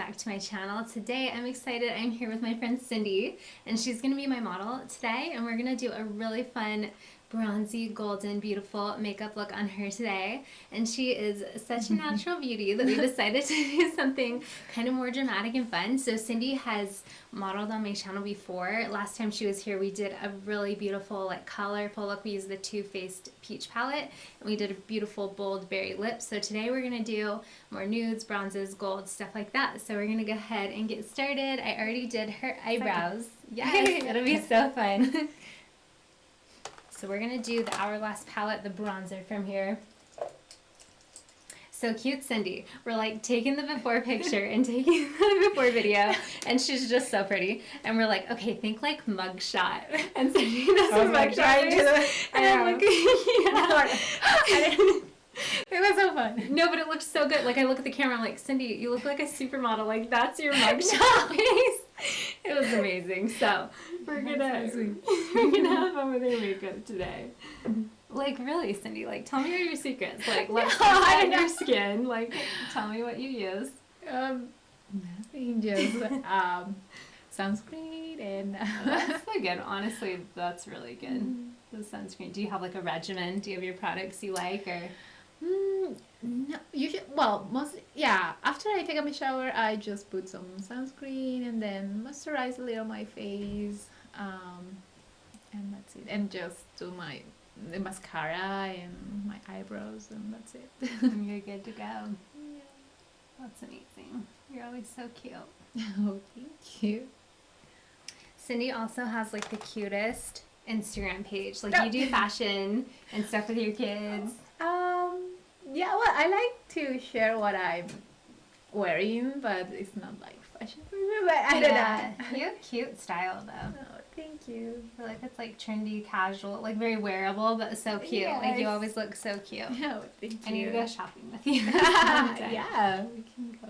back to my channel. Today I'm excited. I'm here with my friend Cindy, and she's going to be my model today, and we're going to do a really fun bronzy, golden, beautiful makeup look on her today. And she is such a natural beauty that we decided to do something kind of more dramatic and fun. So Cindy has modeled on my channel before. Last time she was here, we did a really beautiful, like, colorful look. We used the Too Faced Peach palette, and we did a beautiful, bold berry lip. So today we're going to do more nudes, bronzes, gold, stuff like that. So we're going to go ahead and get started. I already did her eyebrows. Yes, it'll be so fun. So we're going to do the Hourglass palette, the bronzer from here. So cute, Cindy. We're like taking the before picture and taking the before video, and she's just so pretty. And we're like, okay, think like mugshot. And Cindy does a mugshot face. And I'm like, yeah. It was so fun. No, but it looked so good. Like, I look at the camera, I'm like, Cindy, you look like a supermodel. Like, that's your mugshot face. It was amazing. So we're gonna have fun with your makeup today. Like, really, Cindy, like, tell me your secrets. Like, let's on your skin. Like, tell me what you use. Nothing, just sunscreen and That's so good. Honestly, that's really good. The sunscreen. Do you have like a regimen? Do you have your products you like, or? no, usually, well, after I take a shower, I just put some sunscreen and then moisturize a little my face, and that's it. And just do the mascara and my eyebrows, and that's it. You're good to go. Yeah. That's amazing. You're always so cute. Oh, thank you. Cindy also has like the cutest Instagram page. Like, you do fashion and stuff with your kids. Yeah, well, I like to share what I'm wearing, but it's not like fashion for me, but I don't know. You have cute style though. Oh, thank you. I feel like it's like trendy, casual, like very wearable, but so cute. Yes. Like, you always look so cute. Oh, thank you. I need to go shopping with you. Yeah, we can go.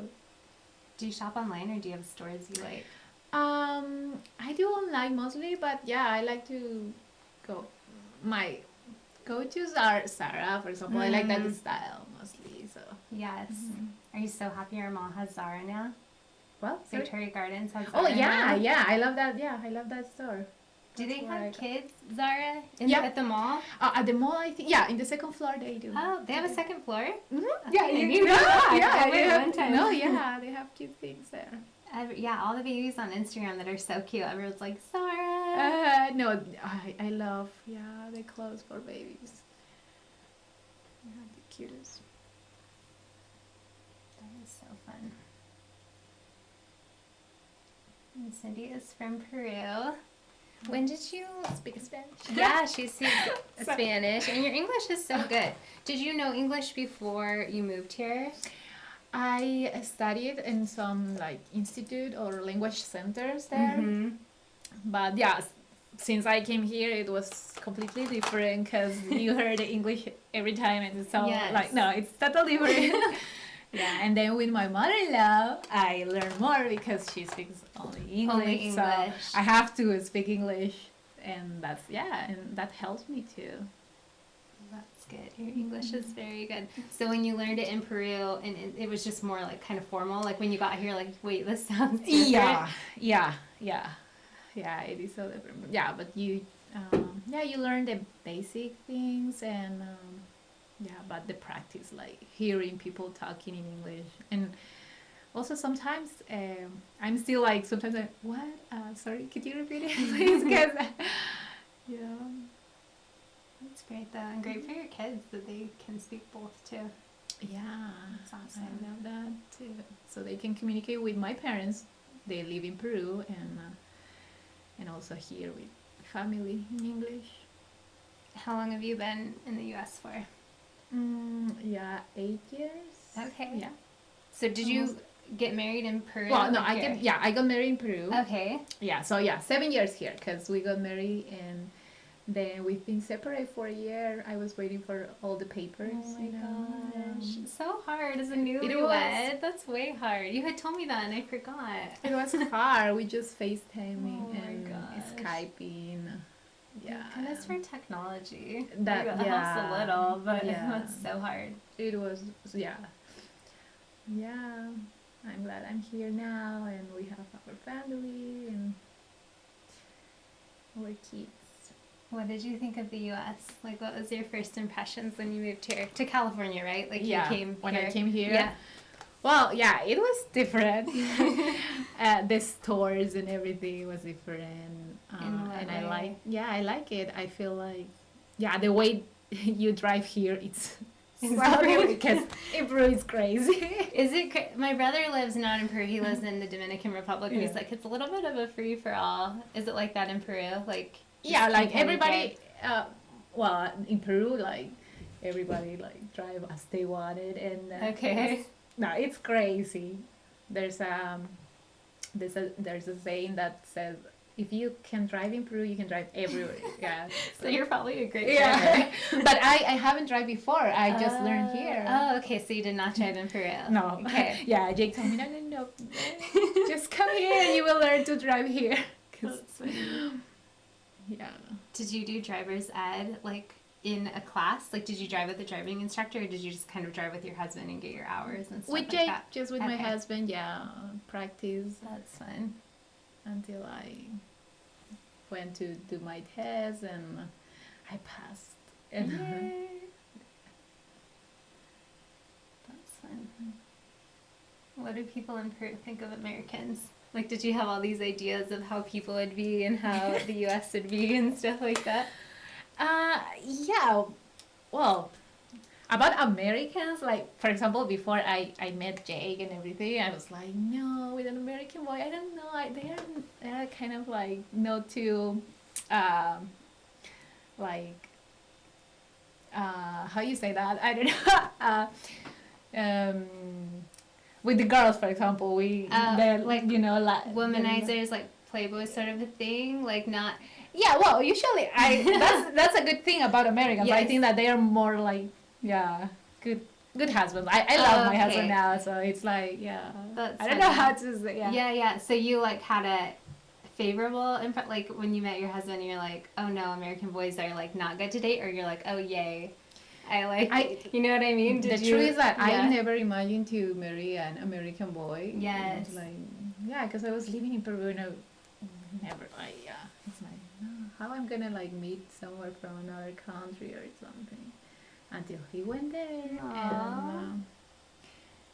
Do you shop online, or do you have stores you like? I do online mostly, but yeah, I like to go. My go-tos are Zara, for example. I like that style mostly. So Yes. Are you so happy your mom has Zara now? well, Victoria Gardens has Zara. oh yeah, now? yeah, I love that. Yeah, I love that store. Do they That's where have kids Zara at the mall? At the mall, I think. Yeah, in the second floor they do. Oh, they have a second floor? Mm-hmm. Yeah, Okay, you know that. yeah, Yeah, they have, one time. No, yeah, they have cute things there. Yeah, all the babies on Instagram that are so cute. Everyone's like, Zara. No, I love the clothes for babies. Yeah, the cutest. That is so fun. And Cindy is from Peru. When did you Speak Spanish. Yeah, she speaks Spanish, and your English is so good. Did you know English before you moved here? I studied in some like institute or language centers there, but yeah, since I came here, it was completely different because you heard the English every time, and so like no, it's totally different. Yeah, and then with my mother-in-law, I learned more because she speaks only English. So I have to speak English, and and that helps me too. That's good. Your English is very good. So when you learned it in Peru, and it was just more like kind of formal, like when you got here, like, wait, this sounds different. Yeah, it is so different. Yeah, but you learn the basic things, and but the practice, like hearing people talking in English, and also sometimes I'm still like, sometimes what? Sorry, could you repeat it, please? Because That's great, though, and great for your kids that they can speak both too. Yeah, that's awesome. I love that too. So they can communicate with my parents. They live in Peru, and also here with family in English. How long have you been in the U.S. for? 8 years. Okay. Yeah. So did you get married in Peru? Well, no, I got married in Peru. Okay. Yeah, so 7 years here because we got married, and then we've been separate for a year. I was waiting for all the papers. Oh my gosh. So hard as a newlywed. That's way hard. You had told me that and I forgot. It was hard. We just FaceTiming and gosh. Skyping. Yeah. Goodness for technology. That helps a little, but that's so hard. It was, yeah. I'm glad I'm here now, and we have our family and our kids. What did you think of the U.S.? Like, what was your first impressions when you moved here to California, right? Like, you came when here. I came here. Yeah. Well, yeah, it was different. The stores and everything was different, and I like it. I feel like, the way you drive here, it's because in Peru it's crazy. Is it? My brother lives not in Peru. He lives in the Dominican Republic, and he's like, it's a little bit of a free for all. Is it like that in Peru? Like, like everybody. Well, in Peru, like everybody like drive as they wanted, and okay. It's crazy. There's a saying that says, if you can drive in Peru, you can drive everywhere. Yeah. So you're probably a great driver. But I haven't drive before. I just learned here. Oh, okay. So you did not drive in Peru. No. Okay. Yeah, Jake told me, no. Just come here and you will learn to drive here. That's funny. Yeah. Did you do driver's ed, like, in a class? Like, did you drive with a driving instructor, or did you just kind of drive with your husband and get your hours and stuff with like Jake, that? just with my husband, practice. That's fun. Until I went to do my test and I passed. And Yay. That's fun. What do people in Peru think of Americans? Like, did you have all these ideas of how people would be and how the U.S. would be and stuff like that? Yeah. Well, about Americans, like, for example, before I met Jake and everything, I was like, no, with an American boy, I don't know. They are kind of like not too, like, how you say that? I don't know. With the girls, for example, like, you know, like womanizers, like Playboy sort of a thing, like not. Yeah, well, usually that's a good thing about Americans. Yes. I think that they are more like good husbands. I love my husband now, so it's like That's I don't know how to say yeah. So you like had a favorable like when you met your husband, you're like, oh no, American boys are like not good to date, or you're like, oh yay. You know what I mean? The truth is that I never imagined to marry an American boy. Yes. Because I was living in Peru and I never it's like, no, how I'm gonna like meet somewhere from another country or something. Until he went there. Aww.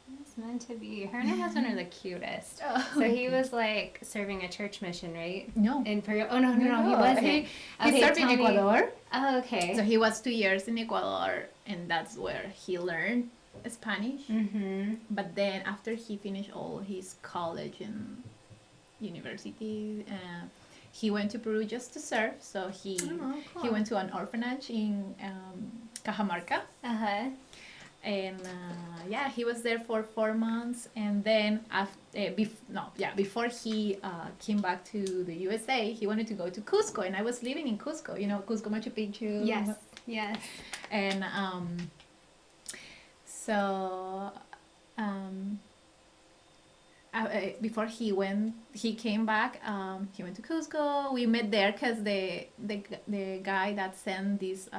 And it's meant to be. Her and her husband are the cutest. Oh, so he was like serving a church mission, right? No. In Peru? Oh no, he wasn't. He served in Ecuador. Oh, okay. So he was 2 years in Ecuador, and that's where he learned Spanish. Mm-hmm. But then after he finished all his college and university, he went to Peru just to serve. So he went to an orphanage in Cajamarca. Uh-huh. And he was there for 4 months, and then before he came back to the USA, he wanted to go to Cusco, and I was living in Cusco. You know, Cusco, Machu Picchu. Yes. And before he came back. He went to Cusco. We met there because the guy that sent these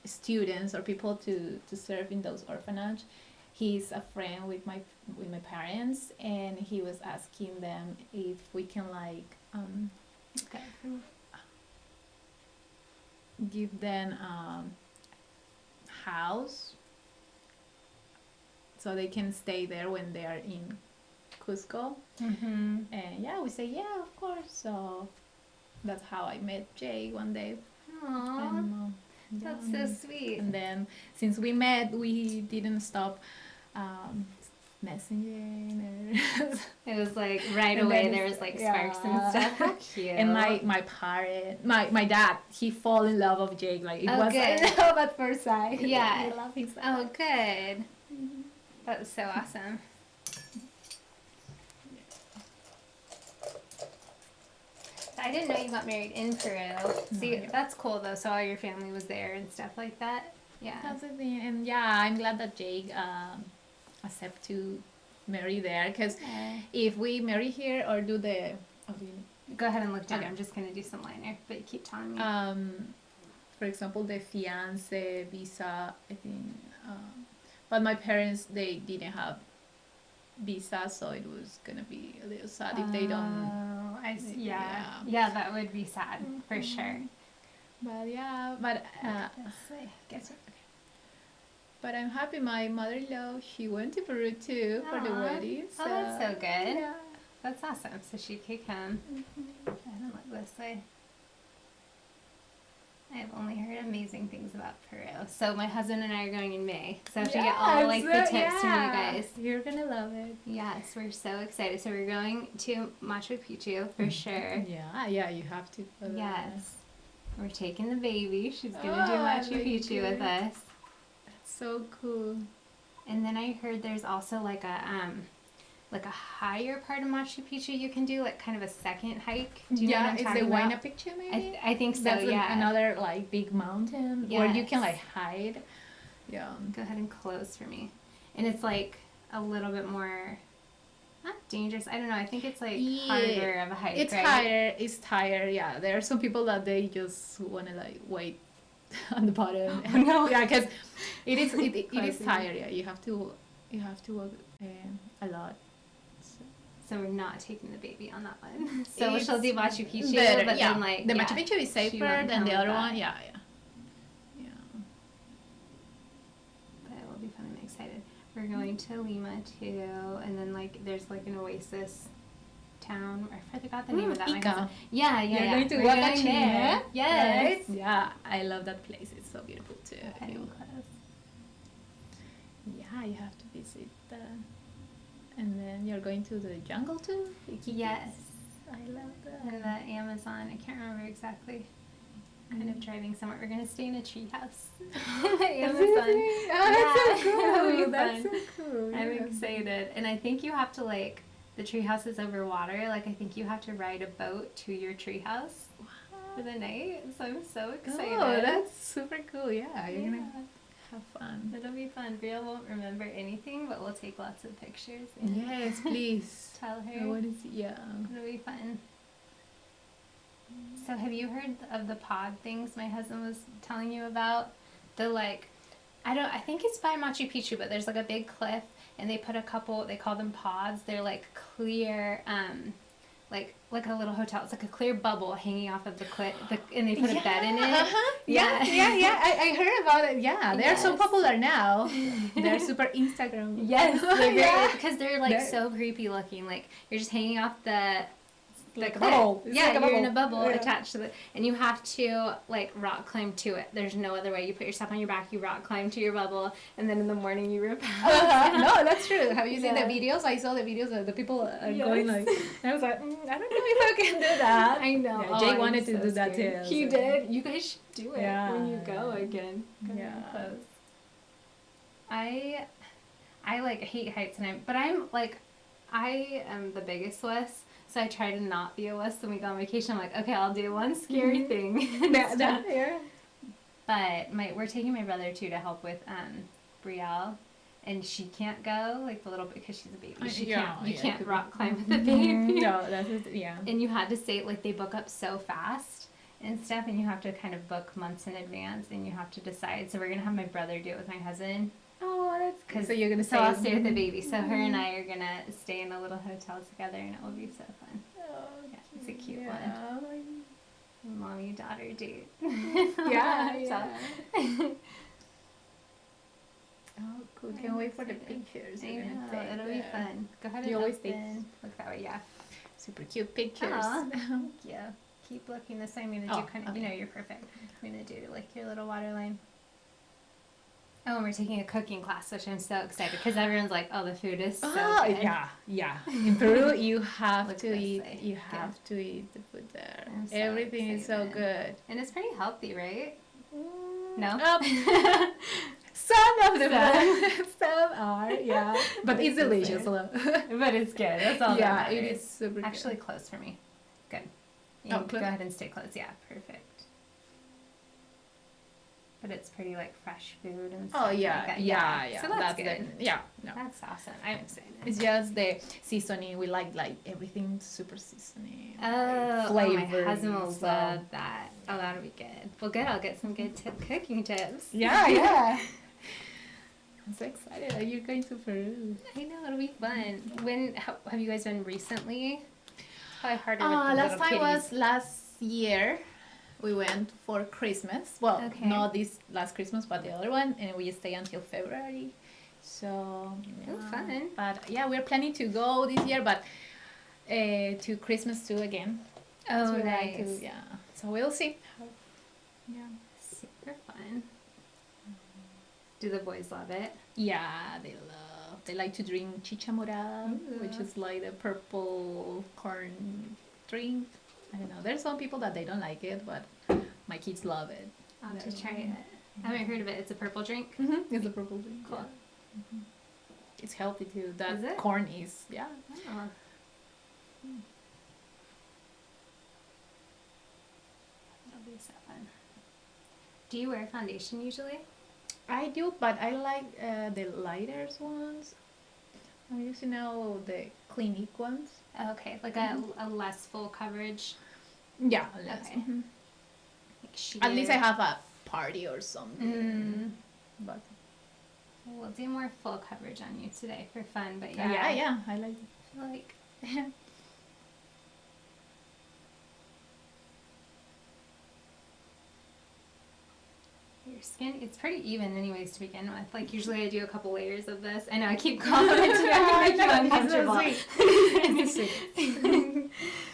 students or people to serve in those orphanage, he's a friend with my parents, and he was asking them if we can give them house so they can stay there when they are in Cusco. Mm-hmm. And we say of course. So that's how I met Jay one day. Aww. And, that's so sweet. And then since we met, we didn't stop messaging. It was like right away there was like sparks and stuff. How cute. And my dad, he fall in love with Jake. Like it was good. love at first sight. Yeah. He loved him so Oh, much. good. That was so awesome. I didn't know you got married in Peru. See, that's cool though. So all your family was there and stuff like that. Yeah. That's the thing. And I'm glad that Jake accept to marry there, because if we marry here or do the go ahead and look down. I'm just gonna do some liner, but you keep telling me. For example, the fiance visa, I think. But my parents, they didn't have visa, so it was gonna be a little sad if they don't. Oh, I see. Yeah. Yeah. Yeah, that would be sad for sure. But yeah, but Guess what? but I'm happy. My mother-in-law, she went to Peru too for the Aw. wedding. So, Oh, that's so good. Yeah. That's awesome. So she could come. I don't look this way. I've only heard amazing things about Peru. So my husband and I are going in May. So I have to get all like the tips from you guys. You're gonna love it. Yes, we're so excited. So we're going to Machu Picchu for sure. Yeah, you have to. For that. Yes. We're taking the baby. She's gonna do Oh, Machu my Picchu with us. That's so cool. And then I heard there's also like a higher part of Machu Picchu you can do, like kind of a second hike. Do you know what I'm it's talking the about? Huayna Picchu maybe. I think so. That's yeah. another like big mountain where you can Yes. like hide. Yeah. Go ahead and close for me. And it's like a little bit more, not dangerous. I don't know. I think it's like harder of a hike. It's right? higher. It's higher. Yeah. There are some people that they just wanna like wait on the bottom. Oh, no. Yeah, because it is it is Crazy. higher. Yeah, you have to walk a lot. So we're not taking the baby on that one. So It's she'll do Machu Picchu, better, but yeah. then like the yeah, Machu Picchu is she safer won't than come the with other that. one. Yeah. But it will be fun. I'm excited. We're going to Lima too, and then like there's like an oasis town. I forgot the name of that. My Ica. husband- Yeah. You're going to We're going Huacachina. there. Yes. Yeah, I love that place. It's so beautiful too. Go ahead and close. Yeah, you have to visit. And then you're going to the jungle too. Yes. I love that. And the Amazon. I can't remember exactly. Kind of driving somewhere. We're gonna stay in a tree house. The Amazon. Oh, that's so Yeah, it'll be cool. That's fun. so cool. I'm yeah. excited. And I think you have to like, the tree house is over water. Like I think you have to ride a boat to your tree house for the night. So I'm so excited. Oh, that's super cool. Yeah, you're gonna Yeah. have fun. It'll be fun. Bria won't remember anything, but we'll take lots of pictures and Yes, please. tell I her. want to see. Yeah. It'll be fun. So have you heard of the pod things my husband was telling you about? The like, I think it's by Machu Picchu, but there's like a big cliff and they put a couple, they call them pods. They're like clear, like a little hotel. It's like a clear bubble hanging off of the cliff, and they put a bed in it. Uh-huh. Yeah. Yeah. I heard about it. Yeah, they're so Yes. popular now. They're super Instagram. Yes, they're Yeah. great because they're like They're- so creepy looking. Like you're just hanging off the Like a cliff. bubble. It's Yeah, like a you're in a bubble. bubble Yeah. attached to the, and you have to like rock climb to it. There's no other way. You put yourself on your back, you rock climb to your bubble, and then in the morning you repel. No, that's true. Have you seen the Yeah. videos? I saw the videos of the people are Yes. going like. I was like, I don't know if I can do that. I know. Yeah, Oh, Jay I'm wanted to so do that scared. too. He so- did. You guys should do it Yeah. when you go again. Go Yeah. really close. I like hate heights, but I'm like, I am the biggest wuss. So I try to not be a wuss. When we go on vacation, I'm like, okay, I'll do one scary thing. and stuff. Yeah. But we're taking my brother too to help with Brielle, and she can't go like the little bit because she's a baby. You can't rock climb with the baby. No, that's it. Yeah. And you had to say like they book up so fast and stuff, and you have to kind of book months in advance, and you have to decide. So we're gonna have my brother do it with my husband. Oh, that's Cause so you're gonna so I'll stay with the Mhm. baby. So her and I are gonna stay in a little hotel together, and it will be so fun. Oh, Yeah, it's a cute one. yeah. Mommy daughter date. Yeah. So- Oh, cool. Can't wait for the pictures. I you're gonna know, take it'll be there. fun. Go ahead and You always take- look that way, yeah. Super cute pictures. Aw. Yeah. Keep looking this way. I'm gonna do Oh, kind of, okay. you're perfect. I'm gonna do like your little water line. Oh, and we're taking a cooking class, which I'm so excited because everyone's like, "Oh, the food is so good." yeah. In Peru, you have Look to this eat. way. You Good. have to eat the food there. I'm so Everything is so excited. good. And it's pretty healthy, right? No. Some of them, Some. some are, yeah. But it's That's delicious. fair. But it's good. That's all. Yeah, that it matters. is super Actually good. close for me. Good. You Oh, can close? go ahead and stay close. Yeah, perfect. But it's pretty like fresh food and stuff. Oh yeah, like that. yeah. So that's good. Yeah, no. That's awesome. I'm excited. It's just the seasoning. We like everything super seasoning. Oh, flavor. my husband will love that. Oh, that'll be good. Well, good. I'll get some good cooking tips. Yeah, yeah. I'm so excited that you're going to Peru. I know, it'll be fun. Have you guys been recently? Probably harder with the Last little time kitties. was last year. We went for Christmas. Well, Okay. not this last Christmas, but the other one, and we stay until February. So yeah. Oh, fun. But yeah, we're planning to go this year, but to Christmas too again. Oh, So we like nice. to, yeah. So we'll see. Yeah. Super fun. Do the boys love it? Yeah, they like to drink chicha morada, which Ooh. is like the purple corn drink. I don't know. There's some people that they don't like it, but my kids love it. I'll have to try it. I haven't heard of it. It's a purple drink? Mm-hmm. It's a purple drink. Cool. Yeah. Mm-hmm. It's healthy too. That Is it? corn is, yeah. Oh. That'll be so fun. Do you wear foundation usually? I do, but I like the lighter ones. I'm using now the Clinique ones. Okay, like a less full coverage. Yeah. Okay. Mhm. Like sheer. At least I have a party or something. Mm. But We'll do more full coverage on you today for fun, but yeah, I like it. I feel like your skin, it's pretty even anyways to begin with. Like usually I do a couple layers of this. I know I keep complimenting you, I make you uncomfortable.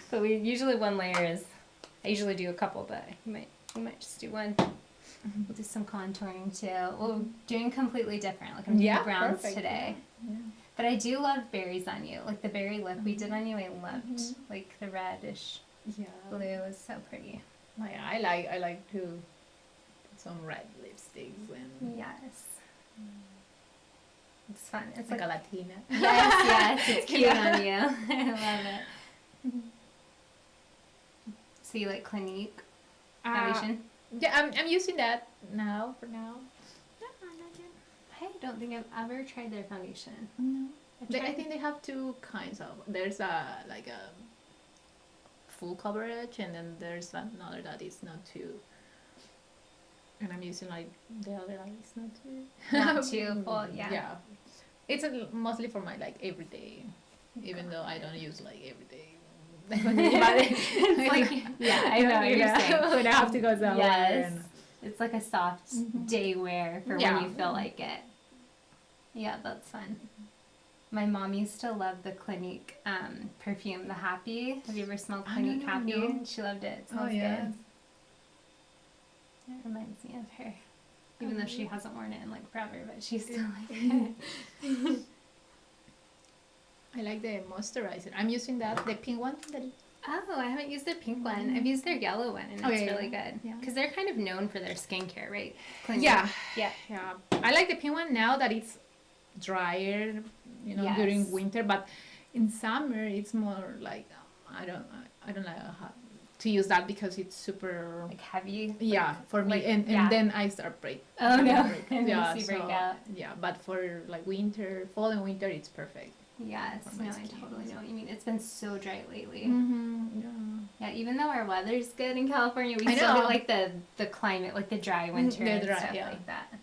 But we usually one layer is, I usually do a couple, but we might just do one. We'll do some contouring too. We're doing completely different. Like I'm doing browns perfect. today. Yeah. But I do love berries on you. Like the berry lip we did on you, I loved. Like the reddish Yeah. blue is so pretty. Yeah, I like to put some red lipsticks and Yes. It's fun. It's like a Latina. yes, it's cute on you. I love it. So you like Clinique foundation? Yeah, I'm using that now for now. I don't think I've ever tried their foundation. No. I tried- think they have two kinds of. There's a like a full coverage, and then there's another that is not too. And I'm using like the other that is not too. Not too full, yeah. Yeah, it's mostly for my like everyday, even though I don't use like everyday. It's like, yeah, I know what you're saying. When I have to go somewhere. Yes. and- It's like a soft day wear for Yeah. when you feel like it. Yeah, that's fun. My mom used to love the Clinique perfume, the Happy. Have you ever smelled Clinique Happy? no. She loved it. It smells good. It reminds me of her. Even though she hasn't worn it in like forever, but she still like it. I like the moisturizer. I'm using that, the pink one. Oh, I haven't used their pink one. I've used their yellow one, and it's Okay, really good. yeah. Because they're kind of known for their skincare, right? Clinique. Yeah. Yeah. Yeah. I like the pink one now that it's drier, Yes. during winter, but in summer it's more like I don't like how to use that because it's super Like heavy. yeah for me like- and yeah. then I start break. Oh no. break. And Yeah, you so, break out. yeah, but for like winter, fall and winter, it's perfect. Yes, For no, my I skin. totally know what you mean. It's been so dry lately. Yeah. Yeah, even though our weather's good in California, we I still know. get like the climate, like the dry winter The and dry, stuff yeah. like that.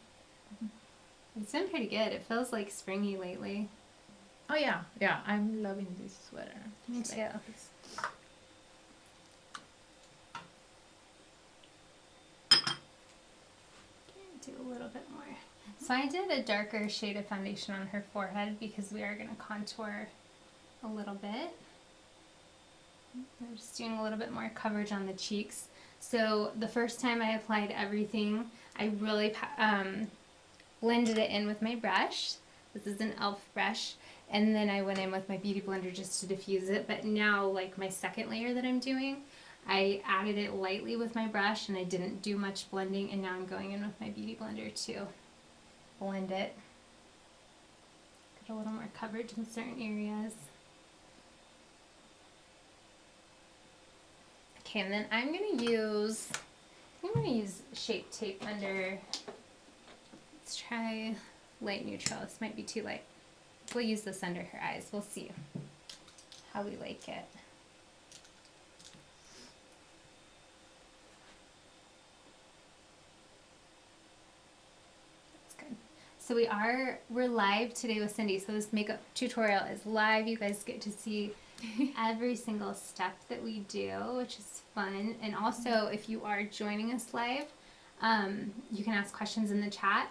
It's been pretty good. It feels like springy lately. Oh yeah, I'm loving this sweater. Me It's too. like this. Do a little bit more. So I did a darker shade of foundation on her forehead because we are going to contour a little bit. I'm just doing a little bit more coverage on the cheeks. So the first time I applied everything, I really blended it in with my brush. This is an e.l.f. brush. And then I went in with my Beauty Blender just to diffuse it. But now, like my second layer that I'm doing, I added it lightly with my brush and I didn't do much blending. And now I'm going in with my Beauty Blender to blend it. Get a little more coverage in certain areas. Okay, and then I'm gonna use Shape Tape under. Let's try light neutral. This might be too light. We'll use this under her eyes. We'll see how we like it. That's good. So we're live today with Cindy. So this makeup tutorial is live. You guys get to see every single step that we do, which is fun. And also, if you are joining us live, you can ask questions in the chat.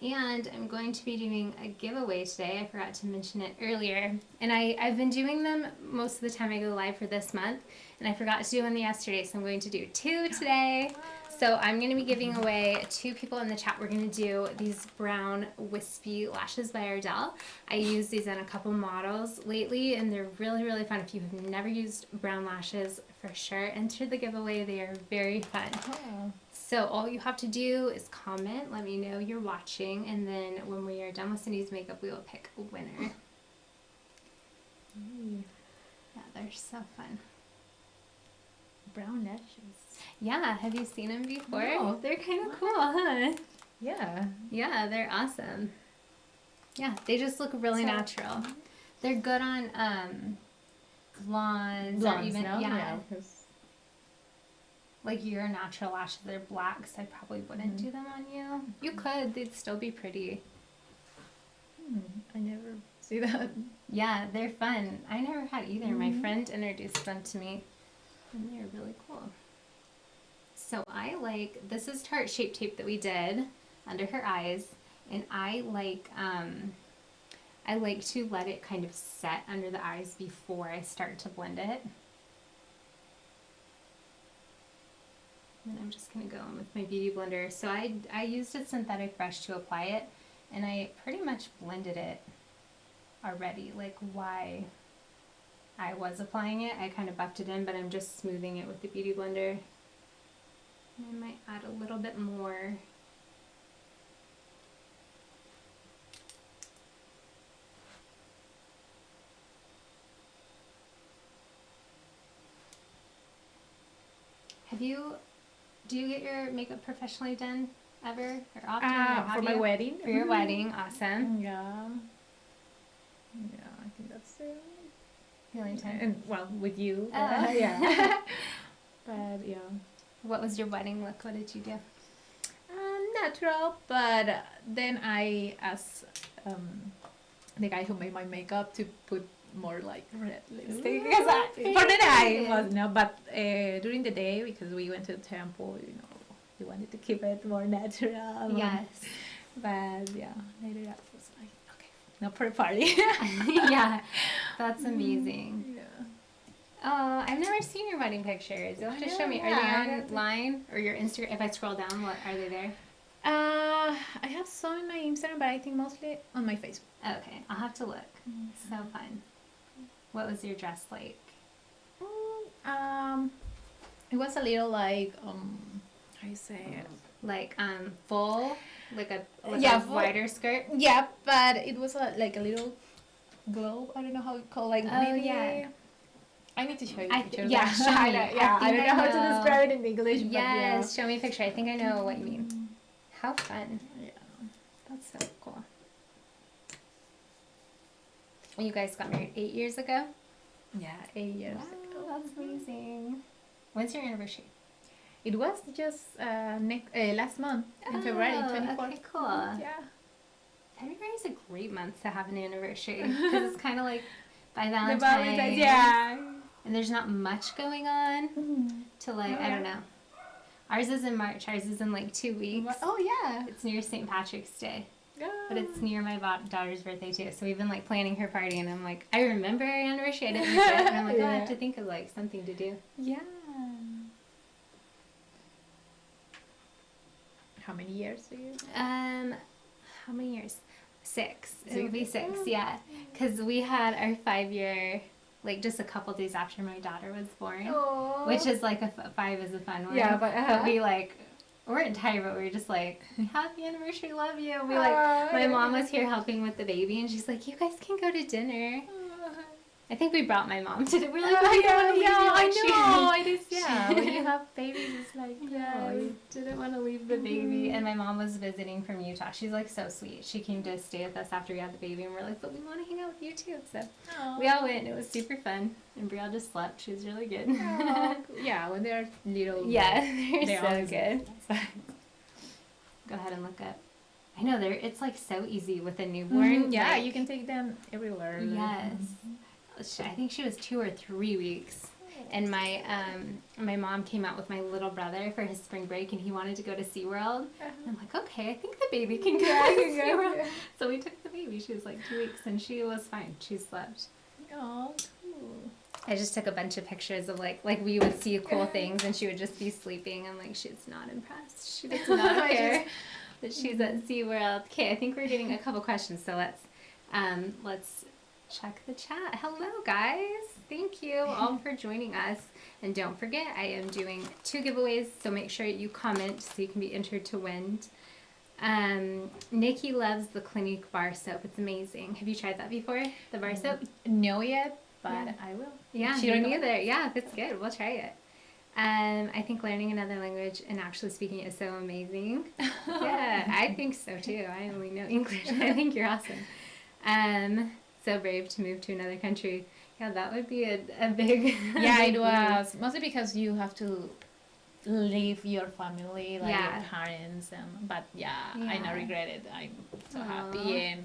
And I'm going to be doing a giveaway today. I forgot to mention it earlier. And I've been doing them most of the time I go live for this month. And I forgot to do one yesterday, so I'm going to do 2 today. So I'm going to be giving away 2 people in the chat. We're going to do these brown wispy lashes by Ardell. I use these on a couple models lately, and they're really, really fun. If you have never used brown lashes, for sure enter the giveaway. They are very fun. Oh. So all you have to do is comment, let me know you're watching, and then when we are done with Cindy's makeup, we will pick a winner. Yeah, they're so fun. Brown lashes. Yeah, have you seen them before? No. They're kind of cool, huh? Yeah. Yeah, they're awesome. Yeah, they just look really natural. They're good on blondes or even no? yeah. Like your natural lashes, they're black, so I probably wouldn't do them on you. You could, they'd still be pretty. I never see that. Yeah, they're fun. I never had either. My friend introduced them to me, and they're really cool. So I like, this is Tarte Shape Tape that we did under her eyes, and I like to let it kind of set under the eyes before I start to blend it. And I'm just going to go in with my Beauty Blender. So I used a synthetic brush to apply it, and I pretty much blended it already, like why I was applying it. I kind of buffed it in, but I'm just smoothing it with the Beauty Blender. And I might add a little bit more. Do you get your makeup professionally done ever or often? For my wedding. For your wedding, awesome. Yeah. Yeah, I think that's The only time. And well, with you. Yeah. But yeah. What was your wedding look? What did you do? Natural, but then I asked the guy who made my makeup to put more like red lipstick Ooh, for the night. fancy. Well, no, but during the day, because we went to the temple, we wanted to keep it more natural. Yes. But yeah, later I was like, okay, not for a party. Yeah, that's amazing. Yeah. Oh, I've never seen your wedding pictures. You'll have to show me. Are they online or your Instagram? If I scroll down, what are they there? I have some in my Instagram, but I think mostly on my Facebook. Okay, I'll have to look. So fun. What was your dress like? It was a little like how you say it? Like full, like a full. wider skirt. Yeah, but it was like a little globe. I don't know how you call like. Oh, maybe, yeah. I need to show you I pictures. yeah, show me. I don't know how to describe it in English. Yes, show me a picture. I think I know what you mean. How fun. Yeah. That's so cool. You guys got married 8 years ago? Yeah, 8 years ago. That's amazing. When's your anniversary? It was just last month in February 24th. Okay, cool. Yeah. February is a great month to have an anniversary because it's kind of like by Valentine's. The Valentine's, yeah. And there's not much going on to like, I don't know. Ours is in March. Ours is in like 2 weeks. Oh, yeah. It's near St. Patrick's Day. Yeah. But it's near my daughter's birthday too. So we've been like planning her party and I'm like, I remember our anniversary. I didn't miss it. And I'm like, oh, I have to think of like something to do. Yeah. How many years do you? How many years? 6. It would be 6, yeah. Because we had our 5-year, like just a couple days after my daughter was born. Aww. Which is like 5 is a fun one. Yeah, but we like, we weren't tired, but we were just like, happy anniversary, love you. We like, my mom was here helping with the baby and she's like, you guys can go to dinner. I think we brought my mom to it. We're like, I know. It is, yeah. When you have babies, it's like, yeah, we didn't want to leave the baby. And my mom was visiting from Utah. She's like so sweet. She came to stay with us after we had the baby, and we're like, but we want to hang out with you too. So we all went, and it was super fun. And Brielle just slept. She was really good. Yeah, when they're little. Yeah, they're so always good. Go ahead and look up. I know it's like so easy with a newborn. Yeah, like, you can take them everywhere. Yes. I think she was 2 or 3 weeks. And my mom came out with my little brother for his spring break, and he wanted to go to SeaWorld. And I'm like, okay, I think the baby can go to SeaWorld. Yeah. So we took the baby. She was like 2 weeks, and she was fine. She slept. Oh, cool. I just took a bunch of pictures of like we would see cool things, and she would just be sleeping, and like she's not impressed. She does not care that she's at SeaWorld. Okay, I think we're getting a couple questions, so let's check the chat. Hello, guys. Thank you all for joining us. And don't forget, I am doing 2 giveaways, so make sure you comment so you can be entered to win. Nikki loves the Clinique bar soap. It's amazing. Have you tried that before? The bar soap? No yet, but Yeah. I will. Yeah, She me don't neither. Yeah, if it's good, we'll try it. I think learning another language and actually speaking it is so amazing. Yeah, I think so too. I only know English. I think you're awesome. So brave to move to another country. Yeah, that would be a big... Yeah, it was. Mostly because you have to leave your family, like your parents, but I don't regret it. I'm so happy and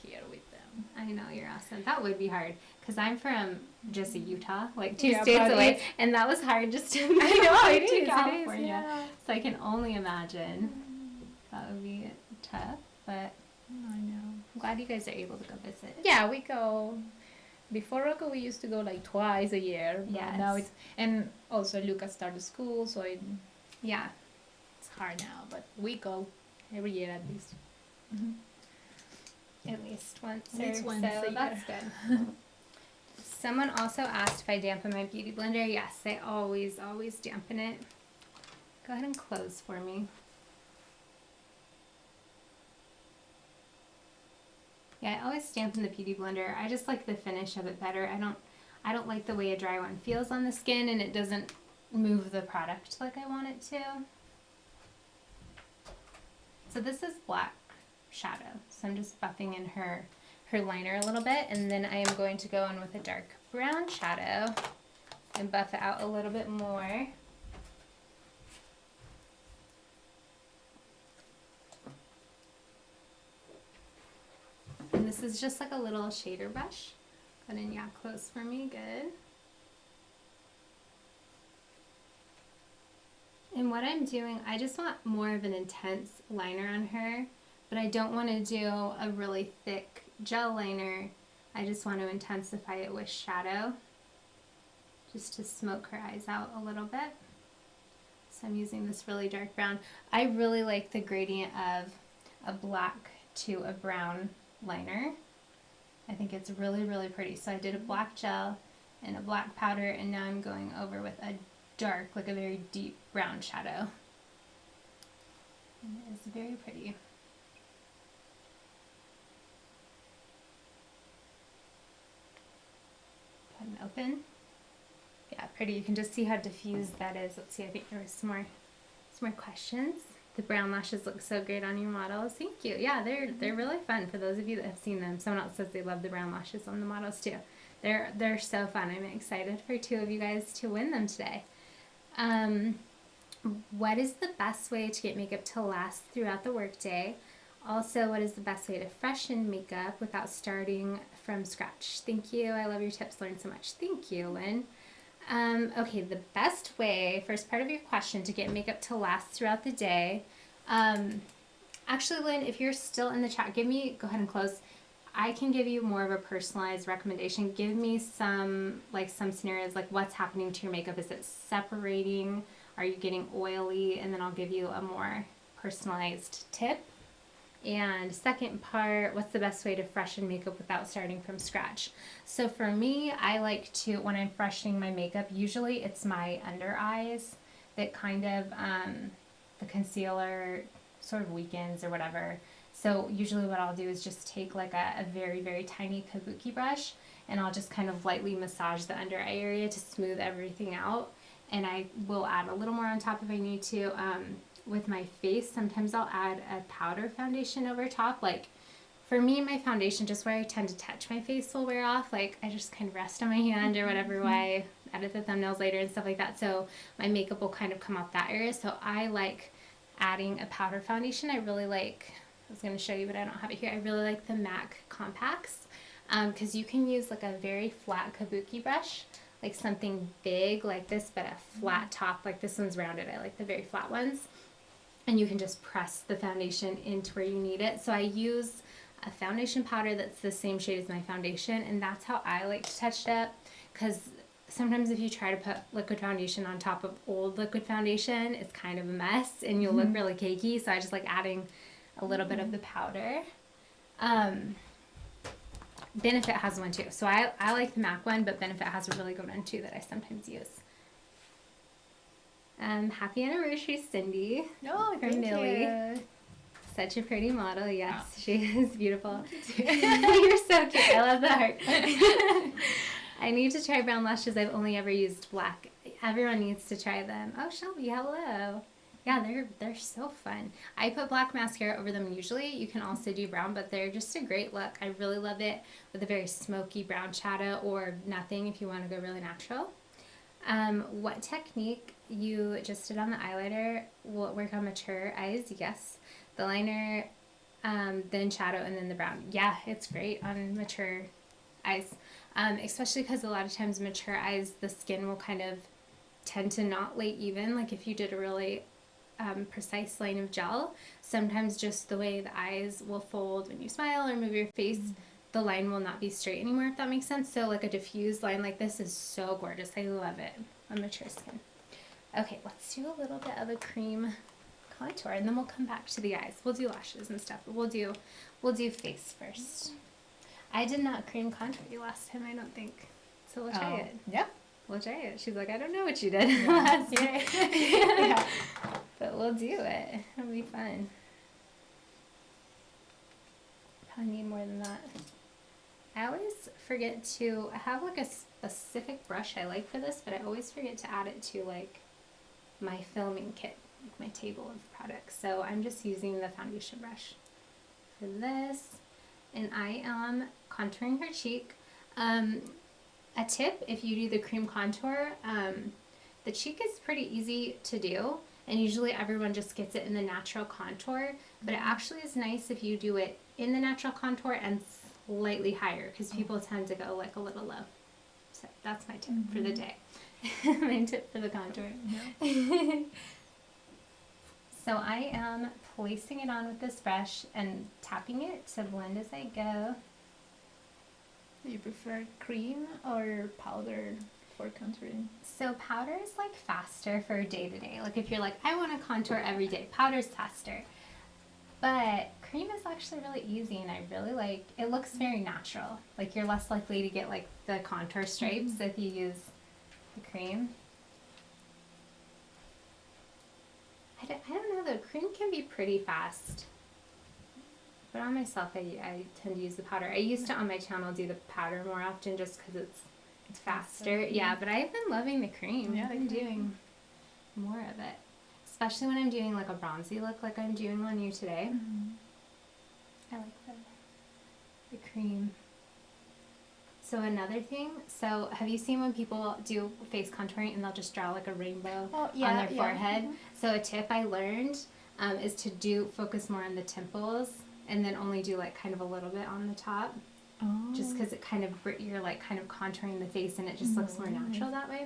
here with them. I know, you're awesome. That would be hard because I'm from just Utah, like 2 Yeah, states but away, and that was hard just to move to California. Yeah. So I can only imagine that would be tough, but I know. I'm glad you guys are able to go visit. Yeah, we go. Before Rocco, we used to go like twice a year. Yes. Now and also Lucas started school, so it's hard now. But we go every year at least. At least once. At least once so a year. that's good. Someone also asked if I dampen my beauty blender. Yes, I always dampen it. Go ahead and close for me. Yeah, I always dampen the beauty blender. I just like the finish of it better. I don't like the way a dry one feels on the skin, and it doesn't move the product like I want it to. So this is black shadow. So I'm just buffing in her liner a little bit, and then I am going to go in with a dark brown shadow and buff it out a little bit more. And this is just like a little shader brush. Go ahead and close for me, good. And what I'm doing, I just want more of an intense liner on her, but I don't want to do a really thick gel liner. I just want to intensify it with shadow, just to smoke her eyes out a little bit. So I'm using this really dark brown. I really like the gradient of a black to a brown liner. I think it's really, really pretty. So I did a black gel and a black powder, and now I'm going over with a dark, like a very deep brown shadow. And it is very pretty. Go ahead and open. Yeah, pretty. You can just see how diffused that is. Let's see, I think there was some more questions. The brown lashes look so great on your models. Thank you. Yeah, they're really fun for those of you that have seen them. Someone else says they love the brown lashes on the models too. They're so fun. I'm excited for 2 of you guys to win them today. What is the best way to get makeup to last throughout the workday? Also, what is the best way to freshen makeup without starting from scratch? Thank you. I love your tips. Learned so much. Thank you, Lynn. Okay, the best way, first part of your question, to get makeup to last throughout the day. Actually, Lynn, if you're still in the chat, go ahead and close. I can give you more of a personalized recommendation. Give me some scenarios, like what's happening to your makeup. Is it separating? Are you getting oily? And then I'll give you a more personalized tip. And second part, what's the best way to freshen makeup without starting from scratch? So for me, I like to, when I'm freshening my makeup, usually it's my under eyes that kind of, the concealer sort of weakens or whatever. So usually what I'll do is just take like a very, very tiny kabuki brush, and I'll just kind of lightly massage the under eye area to smooth everything out. And I will add a little more on top if I need to. With my face, sometimes I'll add a powder foundation over top. Like for me, my foundation, just where I tend to touch my face, will wear off. Like I just kind of rest on my hand or whatever, while I edit the thumbnails later and stuff like that. So my makeup will kind of come off that area. So I like adding a powder foundation. I really like I was going to show you, but I don't have it here. I really like the MAC compacts because you can use like a very flat kabuki brush, like something big like this, but a flat top. Like this one's rounded. I like the very flat ones. And you can just press the foundation into where you need it. So I use a foundation powder that's the same shade as my foundation, and that's how I like to touch it up, because sometimes if you try to put liquid foundation on top of old liquid foundation, it's kind of a mess and you'll look really cakey. So I just like adding a little bit of the powder. Benefit has one too. So I like the MAC one, but Benefit has a really good one too that I sometimes use. Happy anniversary, Cindy. Oh, from thank Millie. you. Such a pretty model. Yes, she is beautiful. You're so cute. I love the heart. I need to try brown lashes. I've only ever used black. Everyone needs to try them. Oh, Shelby, hello. Yeah, they're so fun. I put black mascara over them usually. You can also do brown, but they're just a great look. I really love it with a very smoky brown shadow or nothing if you want to go really natural. What technique you just did on the eyeliner will it work on mature eyes? Yes. The liner, then shadow, and then the brown. Yeah, it's great on mature eyes. Especially because a lot of times mature eyes, the skin will kind of tend to not lay even. Like if you did a really precise line of gel, sometimes just the way the eyes will fold when you smile or move your face, the line will not be straight anymore, if that makes sense. So like a diffused line like this is so gorgeous. I love it on mature skin. Okay, let's do a little bit of a cream contour and then we'll come back to the eyes. We'll do lashes and stuff, but we'll do face first. I did not cream contour you last time, I don't think. So we'll try it. Yeah. We'll try it. She's like, I don't know what you did last year. Yeah. But we'll do it. It'll be fun. Probably need more than that. I always forget to, I have like a specific brush I like for this, but I always forget to add it to like my filming kit, like my table of products. So I'm just using the foundation brush for this. And I am contouring her cheek. A tip, if you do the cream contour, the cheek is pretty easy to do. And usually everyone just gets it in the natural contour. But it actually is nice if you do it in the natural contour and slightly higher, because people tend to go like a little low. So that's my tip for the day. My tip for the contour. Yeah. So I am placing it on with this brush and tapping it to blend as I go. Do you prefer cream or powder for contouring? So powder is like faster for day to day. Like if you're like, I want to contour every day, powder's faster. But cream is actually really easy and I really like, it looks very natural. Like you're less likely to get like the contour stripes if you use the cream. I don't know though, cream can be pretty fast. But on myself, I tend to use the powder. I used to on my channel do the powder more often just because it's faster. Yeah, but I've been loving the cream. Yeah, I've been doing more of it. Especially when I'm doing like a bronzy look like I'm doing on you today. I like the cream. So another thing, so have you seen when people do face contouring and they'll just draw like a rainbow on their forehead? So a tip I learned is to focus more on the temples and then only do like kind of a little bit on the top. Just because it kind of, you're like kind of contouring the face and it just looks more natural that way.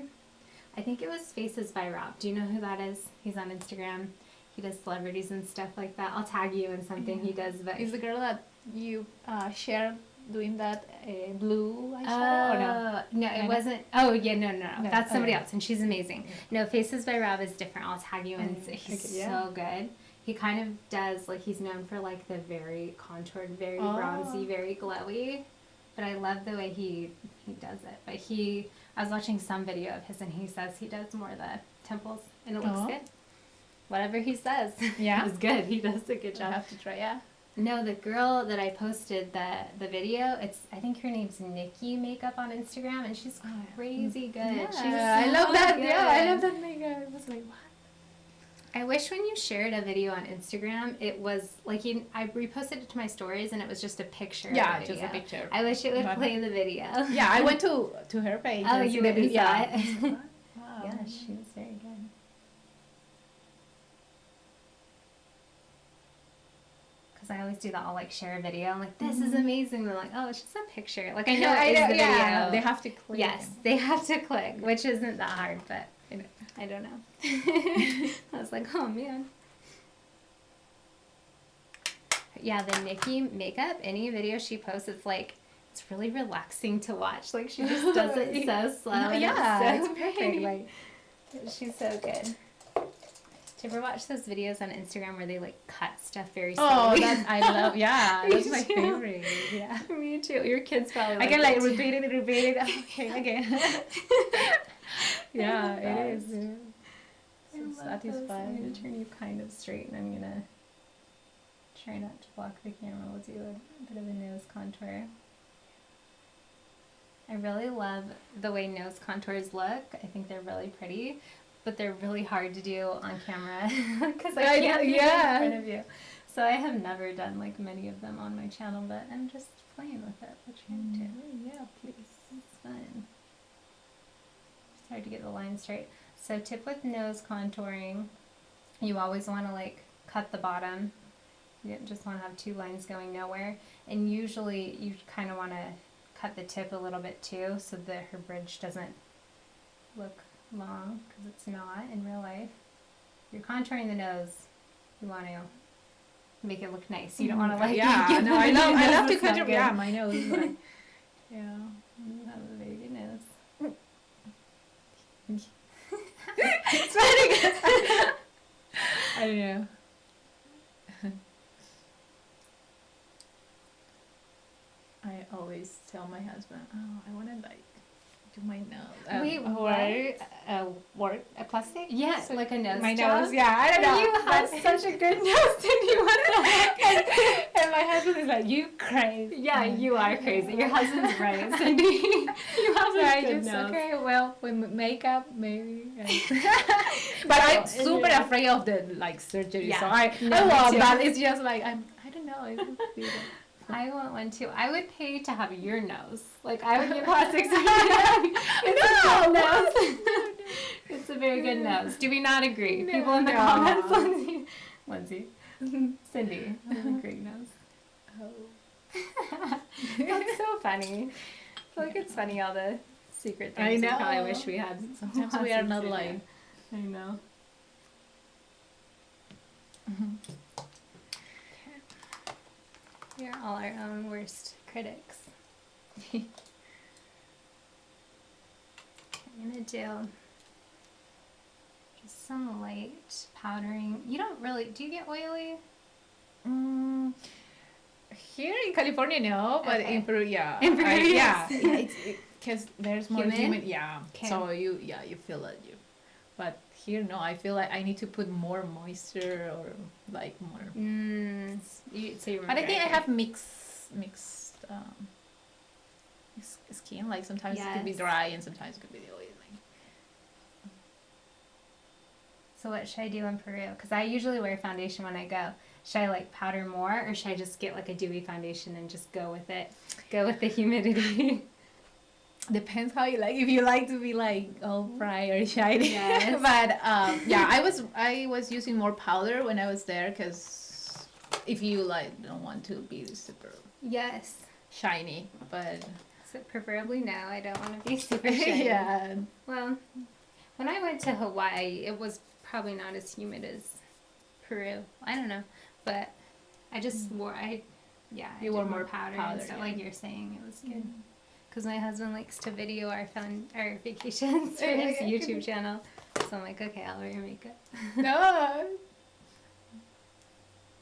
I think it was Faces by Rob. Do you know who that is? He's on Instagram. He does celebrities and stuff like that. I'll tag you in something he does. But is the girl that you shared doing that blue eyeshadow? Or no? No, it wasn't. Oh, yeah, no. That's somebody else, and she's amazing. No, Faces by Rob is different. I'll tag you in. He's so good. He kind of does, like, he's known for, like, the very contoured, very bronzy, very glowy. But I love the way he does it. But I was watching some video of his, and he says he does more of the temples, and it looks good. Whatever he says. Yeah. It's good. He does a good job. I have to try, yeah. No, the girl that I posted the video, I think her name's Nikki Makeup on Instagram, and she's crazy good. Yeah, she's I love that. Good. Yeah, I love that makeup. I was like, what? I wish when you shared a video on Instagram, it was like I reposted it to my stories, and it was just a picture. Yeah, just a picture. I wish it would play the video. Yeah, I went to her page. Oh, you saw it? Wow. Yeah, she was very good. because I always do that. I'll like share a video. I'm like, this is amazing. They're like, oh, it's just a picture. Like I know I it is know, the video. yeah. They have to click. Yes, they have to click, which isn't that hard, but I don't know. I was like, oh man. Yeah, the Nikki makeup, any video she posts, it's like, it's really relaxing to watch. Like she just does it so slow. No, and yeah, it's so it's perfect. pretty. Like, She's so good. Do you ever watch those videos on Instagram where they like cut stuff very oh, slowly? that's I love. Yeah, Me that's my too. favorite. Yeah. Me too. Your kids probably I can it like too. repeat it. Okay, again. Yeah, it is. Yeah. I So love those. I'm satisfying. going to turn you kind of straight and I'm going to try not to block the camera. We'll do a bit of a nose contour. I really love the way nose contours look. I think they're really pretty, but they're really hard to do on camera because I can't be in front of you. So I have never done like many of them on my channel, but I'm just playing with it. What you gonna do? Yeah, please. It's fun. It's hard to get the line straight. So tip with nose contouring, you always want to like cut the bottom. You don't just want to have two lines going nowhere. And usually you kind of want to cut the tip a little bit too so that her bridge doesn't look long, because it's not in real life. You're contouring the nose, you want to make it look nice. You don't want to like yeah. No, I love to contour. Yeah, my nose. Like, yeah. You have a very good nose. It's funny. I don't know. I always tell my husband, oh, I want to like do my nose. Wait, what? A plastic? Yeah, like a nose My job? nose, yeah, I don't know. You have such a good nose, Cindy. What the heck? And my husband is like, you crazy. Yeah, you are crazy. Your husband's right, Cindy. You have So a I good just, nose. okay, well, with makeup, maybe. But I'm super afraid of the like surgery, Yeah. so I No, love me too. that. It's just like I don't know. I would do that. I want one too. I would pay to have your nose. Like I would get plastic surgery. It's a good nose. It's a very good nose. Do we not agree? No, People in the no. comments, Lindsay, Cindy, has a great nose. Oh. That's so funny. I feel like it's funny all the secret I things know. we probably wish we had. Sometimes we are not like. I know. We are all our own worst critics. I'm gonna do just some light powdering. You don't really, do you get oily? Here in California, no, but Okay. in Peru, yeah. In Peru, yeah, yes. yeah, it's because there's more Humid? humid. Yeah, Okay. so you feel it. But here, no, I feel like I need to put more moisture or like more. So you're But I think I very- have mixed skin. Like sometimes it could be Yes. dry and sometimes it could be oily. Like. So what should I do in Peru? Because I usually wear foundation when I go. Should I like powder more, or should I just get like a dewy foundation and just go with it? Go with the humidity. Depends how you like. If you like to be like all bright or shiny. Yes. But yeah, I was using more powder when I was there because if you like don't want to be super Yes. shiny, but So preferably no. I don't want to be super shiny. yeah, Well, when I went to Hawaii, it was probably not as humid as Peru. I don't know, but I just wore I you did wore more powder, powder, and stuff, yeah. like you're saying. It was good. Because my husband likes to video our vacations for his YouTube channel. So I'm like, okay, I'll wear your makeup. no,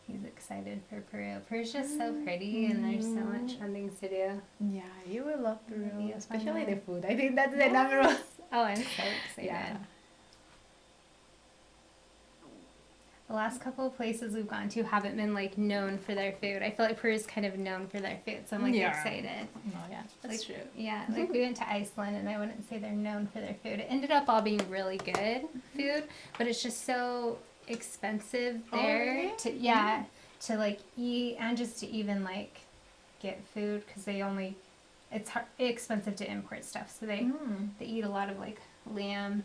He's excited for Peru. Peru's just so pretty and there's so much fun things to do. yeah, you will love Peru, It'll be a fun especially one. the food. I think that's the number one. Oh, I'm so excited. Yeah. The last couple of places we've gone to haven't been like known for their food. I feel like Peru's kind of known for their food, so I'm like Yeah. excited. No, yeah, that's true. Yeah, like we went to Iceland and I wouldn't say they're known for their food. It ended up all being really good food, but it's just so expensive Oh, there really? to like eat and just to even like get food because it's expensive to import stuff. So they eat a lot of like lamb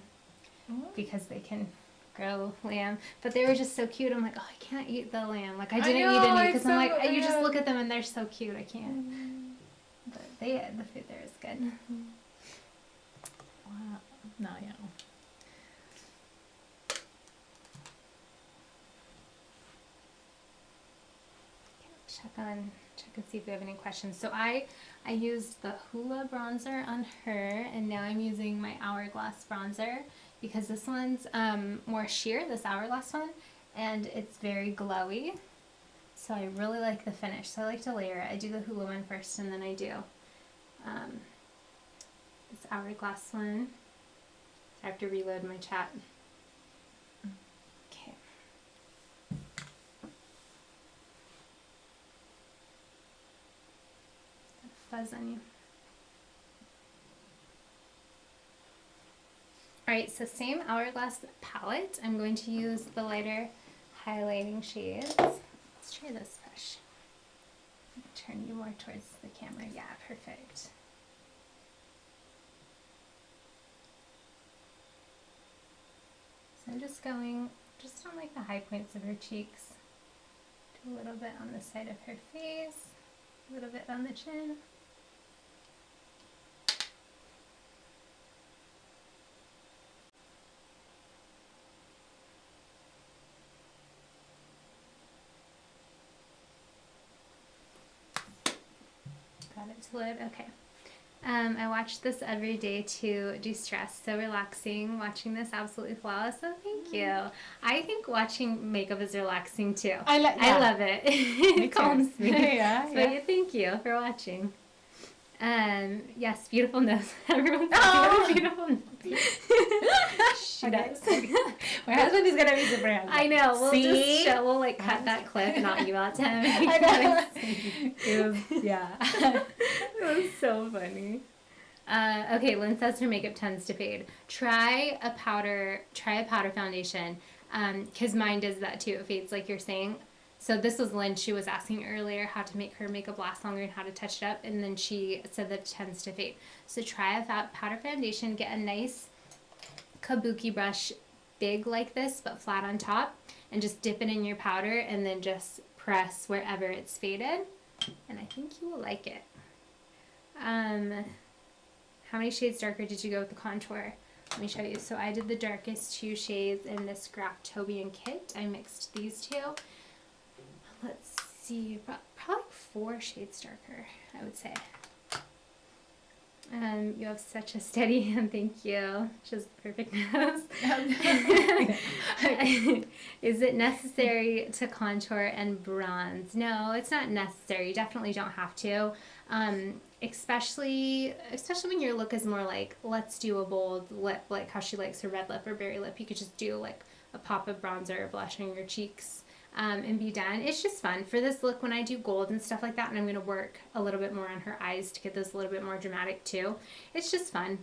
because they can grow lamb, but they were just so cute. I'm like, oh, I can't eat the lamb. Like I didn't know, eat any it's because I'm like, so you just good. look at them and they're so cute. I can't. But the food there is good. Wow. No, yeah. Check and see if we have any questions. So I used the Hoola bronzer on her, and now I'm using my Hourglass bronzer because this one's more sheer, this Hourglass one, and it's very glowy. So I really like the finish. So I like to layer it. I do the Hoola one first, and then I do this Hourglass one. I have to reload my chat. Okay. Fuzz on you. Alright, so same Hourglass palette. I'm going to use the lighter highlighting shades. Let's try this brush. Turn you more towards the camera. Yeah, perfect. So I'm just going just on like the high points of her cheeks. Do a little bit on the side of her face. A little bit on the chin. Got it to load. Okay. I watch this every day to de-stress. So relaxing. Watching this, absolutely flawless. So thank you. I think watching makeup is relaxing too. I love it. It calms me. Yeah, So yeah. thank you for watching. Yes, beautiful nose. Everyone's Oh. beautiful nose. She Okay. does. My husband is gonna be super happy. I know. We'll See? just we'll like cut that clip and not email it to him. I know. It was, yeah. That was so funny. Okay, Lynn says her makeup tends to fade. Try a powder foundation, because mine does that too. It fades like you're saying. So this was Lynn. She was asking earlier how to make her makeup last longer and how to touch it up, and then she said that it tends to fade. So try a powder foundation. Get a nice kabuki brush, big like this but flat on top, and just dip it in your powder and then just press wherever it's faded, and I think you will like it. How many shades darker did you go with the contour? Let me show you. So I did the darkest 2 shades in this Graftobian kit. I mixed these 2. Let's see, probably 4 shades darker, I would say. You have such a steady hand, thank you. Just the perfect nose. Is it necessary to contour and bronze? No, it's not necessary. You definitely don't have to. Especially when your look is more like, let's do a bold lip, like how she likes her red lip or berry lip. You could just do like a pop of bronzer or blush on your cheeks. And be done. It's just fun. For this look, when I do gold and stuff like that, and I'm going to work a little bit more on her eyes to get this a little bit more dramatic too, it's just fun.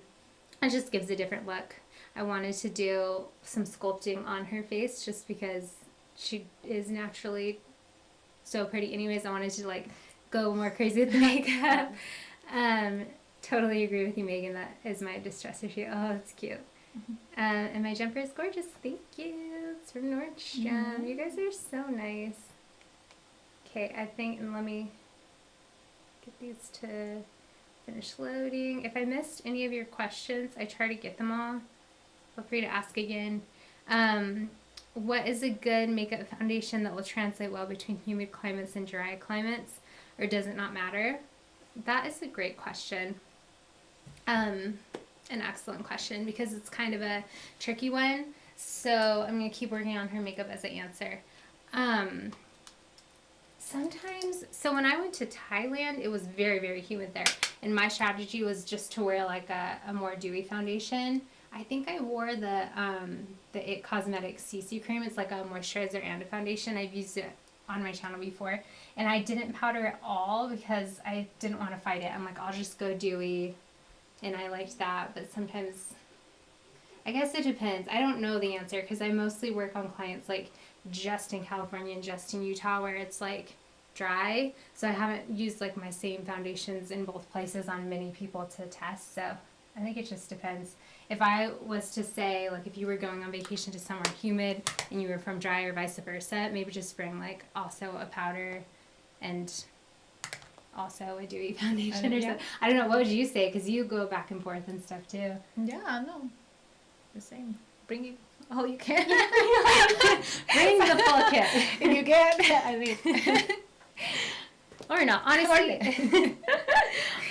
It just gives a different look. I wanted to do some sculpting on her face just because she is naturally so pretty anyways. I wanted to like go more crazy with the makeup. Totally agree with you, Megan. That is my distress issue. Oh, that's cute. And my jumper is gorgeous. Thank you. It's from Nordstrom. You guys are so nice. Okay, I think, and let me get these to finish loading. If I missed any of your questions, I try to get them all. Feel free to ask again. What is a good makeup foundation that will translate well between humid climates and dry climates, or does it not matter? That is a great question. An excellent question because it's kind of a tricky one. So I'm going to keep working on her makeup as I answer. Sometimes, so when I went to Thailand, it was very, very humid there. And my strategy was just to wear like a more dewy foundation. I think I wore the It Cosmetics CC cream. It's like a moisturizer and a foundation. I've used it on my channel before. And I didn't powder at all because I didn't want to fight it. I'm like, I'll just go dewy. And I liked that, but sometimes, I guess it depends. I don't know the answer because I mostly work on clients like just in California and just in Utah where it's like dry. So I haven't used like my same foundations in both places on many people to test. So I think it just depends. If I was to say, like, if you were going on vacation to somewhere humid and you were from dry or vice versa, maybe just bring, like, also a powder and also a dewy foundation or something. I don't know. What would you say? Because you go back and forth and stuff, too. Yeah, no. The same. Bring it all you can. Bring the full kit. If you can, I mean... Or not. Honestly,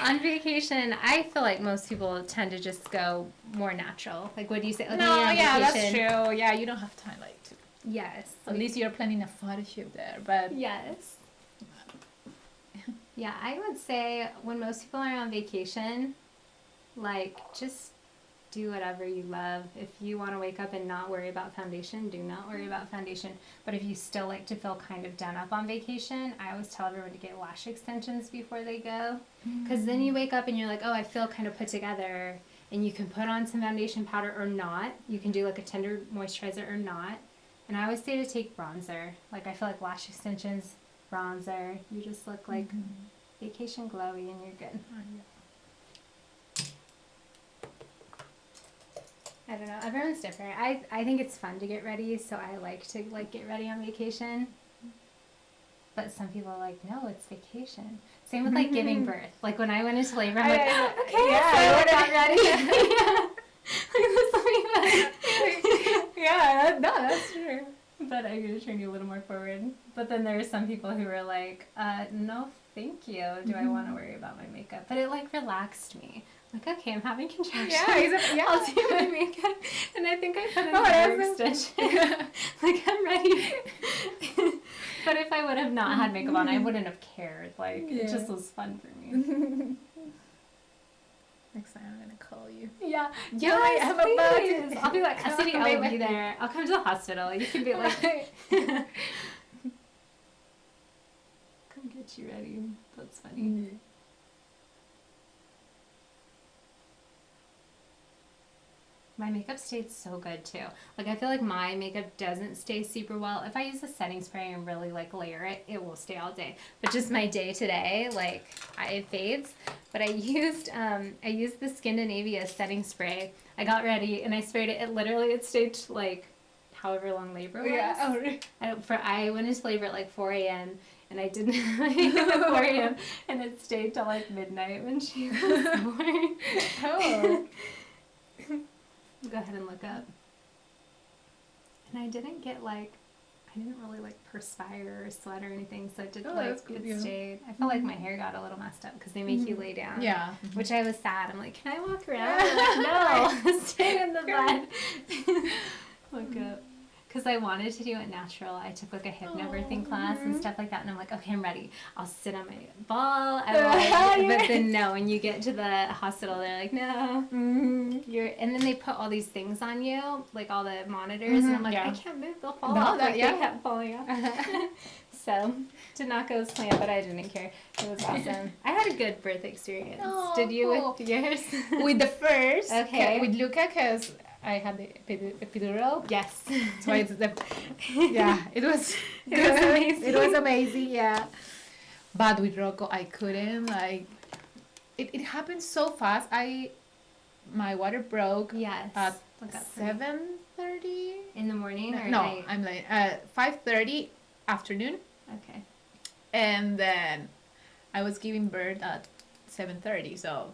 on vacation, I feel like most people tend to just go more natural. Like, what do you say? Like, No, yeah, that's vacation, true. Yeah, you don't have time, like, to... Yes. At least you're planning a photo shoot there, but... Yes. Yeah, I would say when most people are on vacation, like, just do whatever you love. If you want to wake up and not worry about foundation, do not worry about foundation. But if you still like to feel kind of done up on vacation, I always tell everyone to get lash extensions before they go. Because then you wake up and you're like, oh, I feel kind of put together. And you can put on some foundation powder or not. You can do like a tender moisturizer or not. And I always say to take bronzer. Like, I feel like lash extensions, bronzer, you just look like vacation glowy and you're good. I don't know. Everyone's different. I think it's fun to get ready, so I like to like get ready on vacation. But some people are like, no, it's vacation. Same with like giving birth. Like when I went into labor, I'm like, okay, yeah, so I got ready. Yeah, no, that's true. But I'm gonna turn you a little more forward. But then there are some people who are like, no, thank you. Do I want to worry about my makeup? But it like relaxed me. Like, okay, I'm having contractions. Yeah, I'll do my makeup. And I think I put in a hair extension. Like, I'm ready. But if I would have not had makeup on, I wouldn't have cared. Like, it just was fun for me. Next time I'm going to call you. Yeah. Yes, I'm please. about I'll be like, Cindy, I'll be there. I'll come to the hospital. You can be like, come get you ready. That's funny. My makeup stayed so good too. Like, I feel like my makeup doesn't stay super well. If I use a setting spray and really like layer it, it will stay all day. But just my day to day, like, it fades. But I used the Scandinavia setting spray. I got ready and I sprayed it. It stayed like however long labor was. Yeah. I went into labor at like 4 a.m. and I didn't makeup at 4 a.m. and it stayed till like midnight when she was born. Oh. Go ahead and look up. And I didn't really like perspire or sweat or anything, so it didn't it stayed. I felt like my hair got a little messed up because they make you lay down. Yeah. Which I was sad. I'm like, can I walk around? Like, no, stay in the bed. Look up. Because I wanted to do it natural. I took like a hypnobirthing class and stuff like that, and I'm like, okay, I'm ready. I'll sit on my ball. But then no, when you get to the hospital, they're like, no, and then they put all these things on you, like all the monitors, and I'm like, I can't move. They'll fall off. They kept falling off. So did not go as planned, but I didn't care. It was awesome. I had a good birth experience. Oh, did you with yours? With the first. Okay. With Luca, because I had the epidural. Yes. So it's it was amazing. It was amazing, yeah. But with Rocco, I couldn't, like, it happened so fast. My water broke at 7:30 in the morning or no, night? I'm like 5:30 afternoon. Okay. And then I was giving birth at 7:30, so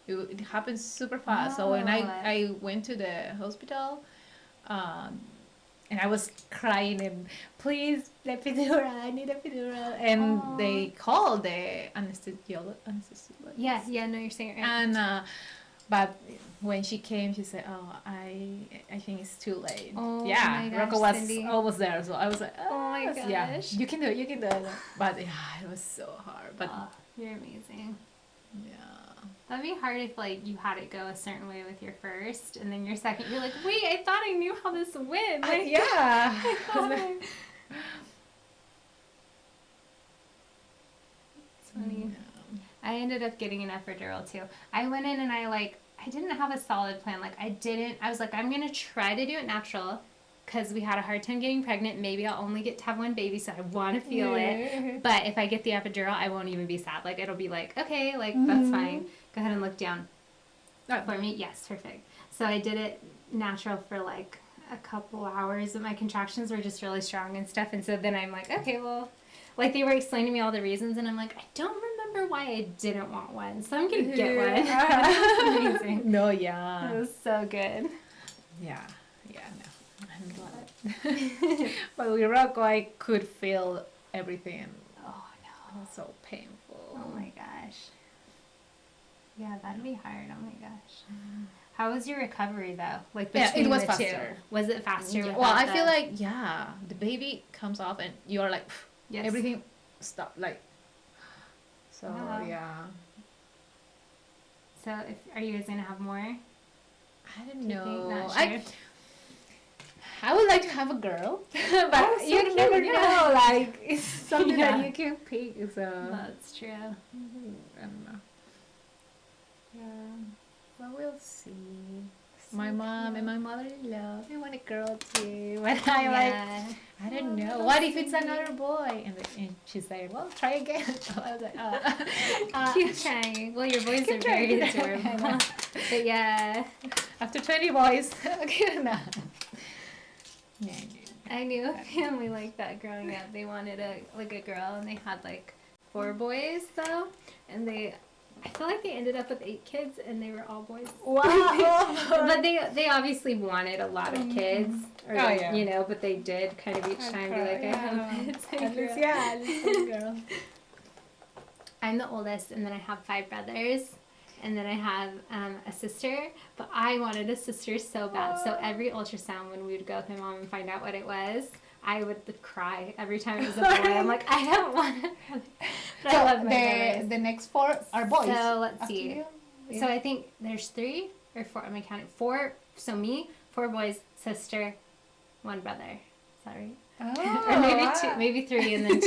it happened super fast. So when I went to the hospital, and I was crying and, please, the epidural, I need epidural. And they called the anesthesiologist. Yeah, no, you're saying it right. And but when she came, she said, "Oh, I think it's too late." Oh, yeah, my gosh, Rocco was Cindy. almost there, so I was like, Oh my gosh. Yeah, you can do it. But yeah, it was so hard. But you're amazing. yeah. That'd be hard if, like, you had it go a certain way with your first, and then your second, you're like, wait, I thought I knew how this went. Like, Yeah. It's funny. Yeah. I ended up getting an epidural, too. I went in and I didn't have a solid plan. Like, I was like, I'm going to try to do it natural, because we had a hard time getting pregnant. Maybe I'll only get to have one baby, so I want to feel it. But if I get the epidural, I won't even be sad. Like, it'll be like, okay, like, that's fine. Go ahead and look down. for me. Yes, perfect. So I did it natural for like a couple hours, but my contractions were just really strong and stuff. And so then I'm like, okay, well, like they were explaining to me all the reasons, and I'm like, I don't remember why I didn't want one, so I'm gonna get one. It was amazing. No, yeah. It was so good. Yeah, no. I'm glad. But with Rocco, I could feel everything. Oh It was so painful. no. Oh my gosh. Yeah, that'd be hard. Oh my gosh. How was your recovery though? Like between it was the faster. two? Was it faster? Yeah. without Well, I the- feel like the baby comes off and you're like yes. everything stopped like. So Wow. yeah. So, are you guys gonna have more? I don't Do you think? know. Not sure. I would like to have a girl, but Oh, so you cute, never yeah. know. Like it's something Yeah. that you can pick. So That's true. I don't know. Yeah, but we'll see. So My mom cute. and my mother-in-law, they want a girl too. But I like, Yeah. I don't Oh, know. little What if it's Cindy. another boy? And she said, well, try again. So I was like, Keep trying. Well, your boys are keep very trying. adorable. But yeah, After 20 boys, okay, no. Yeah, I knew a family like that growing up. They wanted a girl, and they had like 4 boys though, and I feel like they ended up with 8 kids, and they were all boys. wow. But they obviously wanted a lot of kids, or Oh, like, yeah. you know. But they did kind of each time be like, I hope it's a At least, girl. yeah, at least a girl. I'm the oldest, and then I have 5 brothers, and then I have a sister. But I wanted a sister so bad. So every ultrasound, when we would go with my mom and find out what it was, I would cry every time it was a boy. I'm like, I don't want a brother. But I love my brothers. The next 4 are boys. So let's After see. you? So I think there's 3 or 4. Am I counting 4? So me, 4 boys, sister, 1 brother. Is that right? Oh, Or maybe wow. 2, maybe 3, and then 2.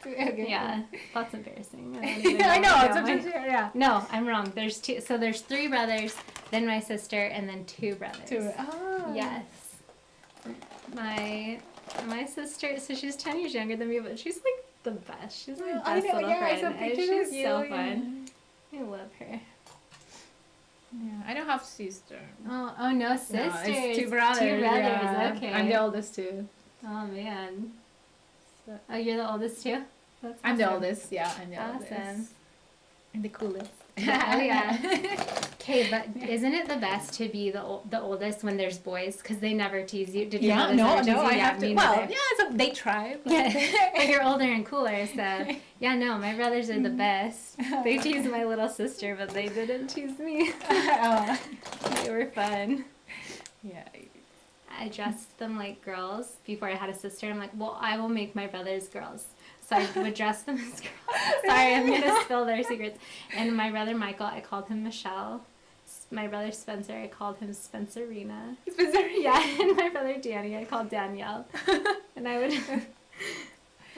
Okay. Yeah, that's embarrassing. I don't even I know. what It's I'm such a, yeah. No, I'm wrong. There's 2. So there's 3 brothers, then my sister, and then 2 brothers. 2. Oh. Yes. My sister. So she's 10 years younger than me, but she's like the best. She's my I best know, little yeah, friend. some And pictures she's of you, so yeah. fun. I love her. Yeah, I don't have sister. Oh no, sisters. No, it's 2 brothers. 2 brothers. Yeah. Okay. I'm the oldest too. Oh man. So- Oh, you're the oldest too. That's I'm the awesome. oldest. Yeah, I'm the Awesome. oldest. And the coolest. Oh yeah. Okay, but isn't it the best to be the oldest when there's boys? Because they never tease you. Did your Yeah, brothers no, ever tease no, you? I Yeah, have to. me Well, neither. yeah, so they try. But Yeah, but you're older and cooler, so yeah, no, my brothers are the best. They teased my little sister, but they didn't tease me. Oh. They were fun. Yeah. I dressed them like girls before I had a sister. I'm like, well, I will make my brothers girls. So I would dress them as girls. Sorry, I'm gonna spill their secrets. And my brother Michael, I called him Michelle. My brother Spencer, I called him Spencerina. Yeah, and my brother Danny, I called Danielle. And I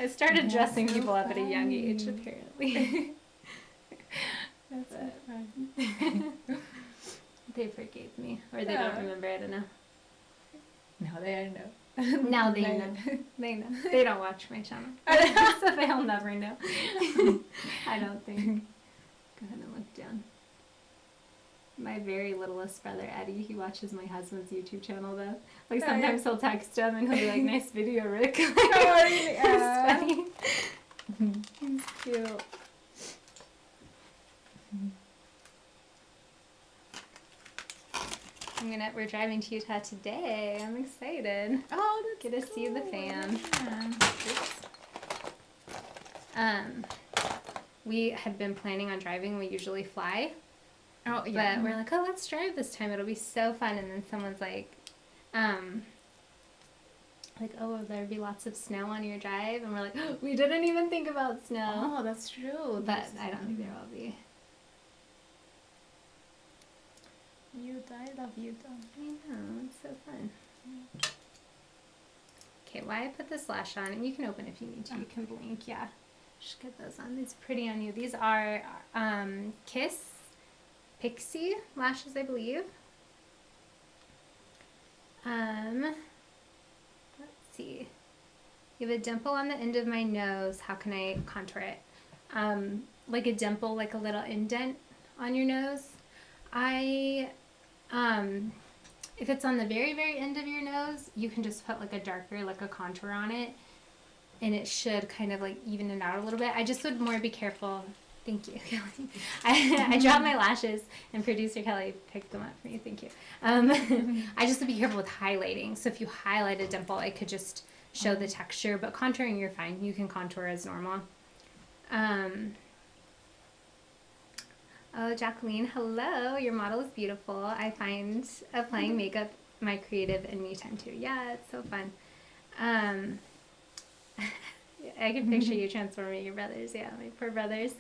started That's dressing so people up at a young age, funny. apparently. That's so fun. They forgave me, or they Yeah. don't remember. I don't know. No, they know. Now they know. They know. They don't watch my channel, so they'll never know. I don't think. Go ahead and look down. My very littlest brother Eddie, he watches my husband's YouTube channel though. Like Oh, sometimes he'll text him and he'll be like, "Nice video, Rick." Oh, really? It's funny. He's cute. We're driving to Utah today. I'm excited. Oh, that's Get to see the cool. fam. Yeah. We had been planning on driving. We usually fly, Oh, but yeah. we're like, oh, let's drive this time. It'll be so fun. And then someone's like, oh, will there be lots of snow on your drive? And we're like, oh, we didn't even think about snow. Oh, that's true. But I don't think there will be. Utah, I love Utah. I know, it's so fun. Okay, why I put this lash on, and you can open if you need to. You can blink, yeah. Just get those on. These are pretty on you. These are Kiss Pixie lashes, I believe. Let's see. You have a dimple on the end of my nose. How can I contour it? Like a dimple, like a little indent on your nose. I, if it's on the very, very end of your nose, you can just put like a darker, like a contour on it, and it should kind of like even it out a little bit. I just would more be careful. Thank you, Kelly. I dropped my lashes, and producer Kelly picked them up for me. Thank you. I just would be careful with highlighting. So if you highlight a dimple, it could just show the texture. But contouring, you're fine. You can contour as normal. Oh, Jacqueline, hello. Your model is beautiful. I find applying makeup my creative and me time too. Yeah, it's so fun. I can picture you transforming your brothers. Yeah, my poor brothers.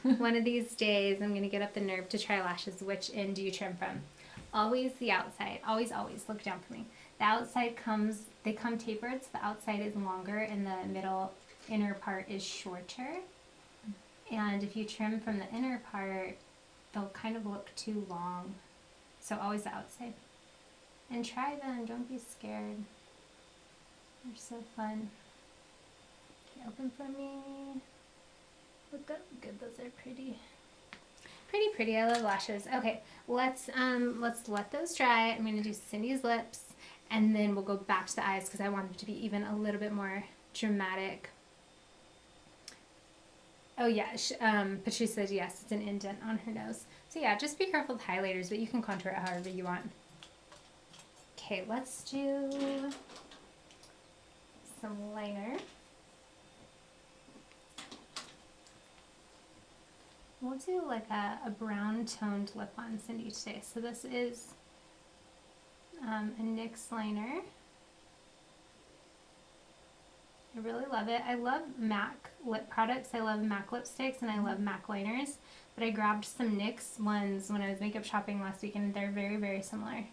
One of these days, I'm going to get up the nerve to try lashes. Which end do you trim from? Always the outside. Always, always. Look down for me. The outside they come tapered, so the outside is longer and the middle inner part is shorter. And if you trim from the inner part, they'll kind of look too long. So always the outside. And try them. Don't be scared. They're so fun. Okay, open for me. Look up. Good, those are pretty. Pretty pretty. I love lashes. Okay, let's let those dry. I'm gonna do Cindy's lips, and then we'll go back to the eyes because I want them to be even a little bit more dramatic. Oh yeah, Patrice said yes, it's an indent on her nose. So yeah, just be careful with highlighters, but you can contour it however you want. Okay, let's do some liner. We'll do like a brown toned lip on Cindy today. So this is a NYX liner. I really love it. I love MAC lip products. I love MAC lipsticks and I love MAC liners. But I grabbed some NYX ones when I was makeup shopping last week, and they're very, very similar.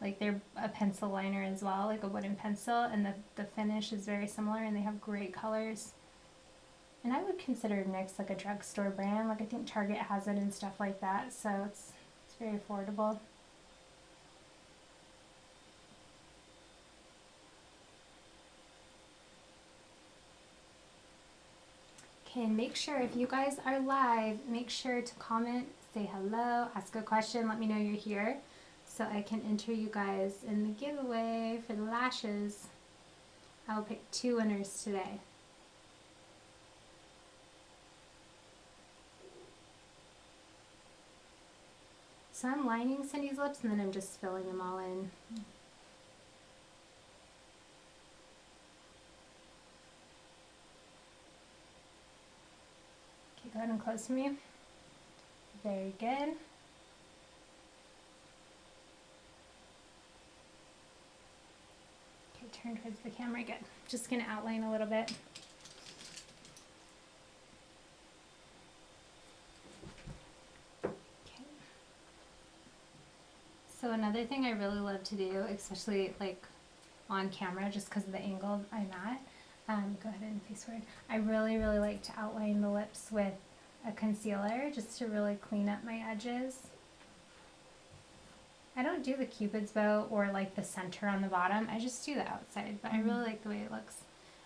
Like they're a pencil liner as well, like a wooden pencil, and the finish is very similar, and they have great colors. And I would consider NYX like a drugstore brand. Like I think Target has it and stuff like that, so it's very affordable. Okay, and make sure if you guys are live, make sure to comment, say hello, ask a question, let me know you're here so I can enter you guys in the giveaway for the lashes. I'll pick 2 winners today. So I'm lining Cindy's lips and then I'm just filling them all in. Okay, go ahead and close for me. Very good. Okay, turn towards the camera. Good. Just gonna outline a little bit. So another thing I really love to do, especially like on camera, just because of the angle I'm at, go ahead and face forward. I really, really like to outline the lips with a concealer just to really clean up my edges. I don't do the Cupid's bow or like the center on the bottom. I just do the outside, but I really like the way it looks.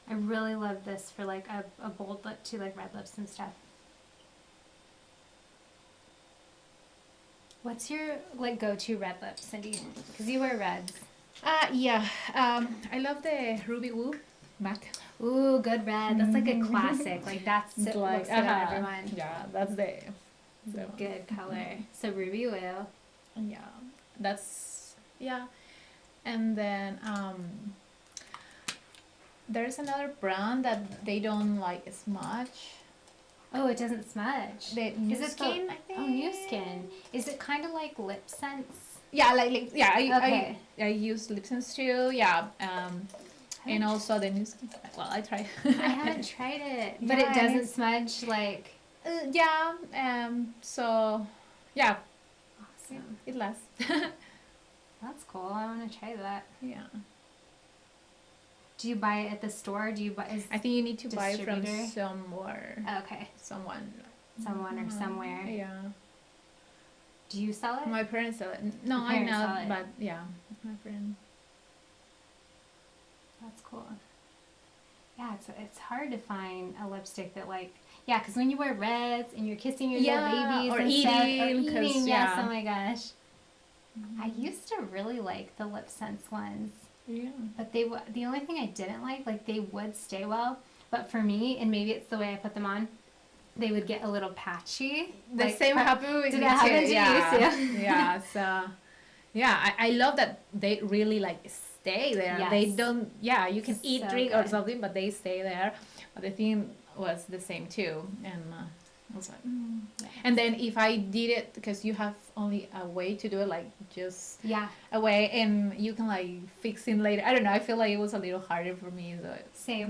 I really love this for like a bold lip too, like red lips and stuff. What's your like go-to red lip, Cindy? Because you wear reds. Yeah. I love the Ruby Woo MAC. Ooh, good red. That's like a classic. Like that's it Like, looks good on everyone. Yeah, that's the Good color. So Ruby Woo. Yeah, that's and then there's another brand that they don't like as much. Oh, it doesn't smudge. The New Is it Skin, I think. Oh, New Skin. Is it kind of like lip sense? Yeah, like yeah. Okay. I use lip sense too. Yeah. And also the New Skin. Well, I try. I haven't tried it, but Yeah, it doesn't smudge like. Yeah. So, yeah. Awesome. It lasts. That's cool. I want to try that. Yeah. Do you buy it at the store? Do you buy? I think you need to buy from Distributor? somewhere. Okay. Someone Or somewhere. Yeah. Do you sell it? My parents sell it. No, Your I'm parents not, sell it. but yeah, my friend. That's cool. Yeah, it's hard to find a lipstick that like, yeah, because when you wear reds and you're kissing your little babies or and eating, stuff, or eating, yes, yeah. oh my gosh. I used to really like the Lip Sense ones, Yeah. but the only thing I didn't like they would stay well, but for me, and maybe it's the way I put them on, they would get a little patchy. The like, same happened with did me it happen too. to Yeah. you too? Yeah. So, yeah, I love that they really like stay there. Yes. They don't. Yeah, you can eat, So drink, or good. something, but they stay there. But the thing was the same too, and I was like, and then if I did it, because you have only a way to do it, like just Yeah, a way, and you can like fix it later. I don't know. I feel like it was a little harder for me. So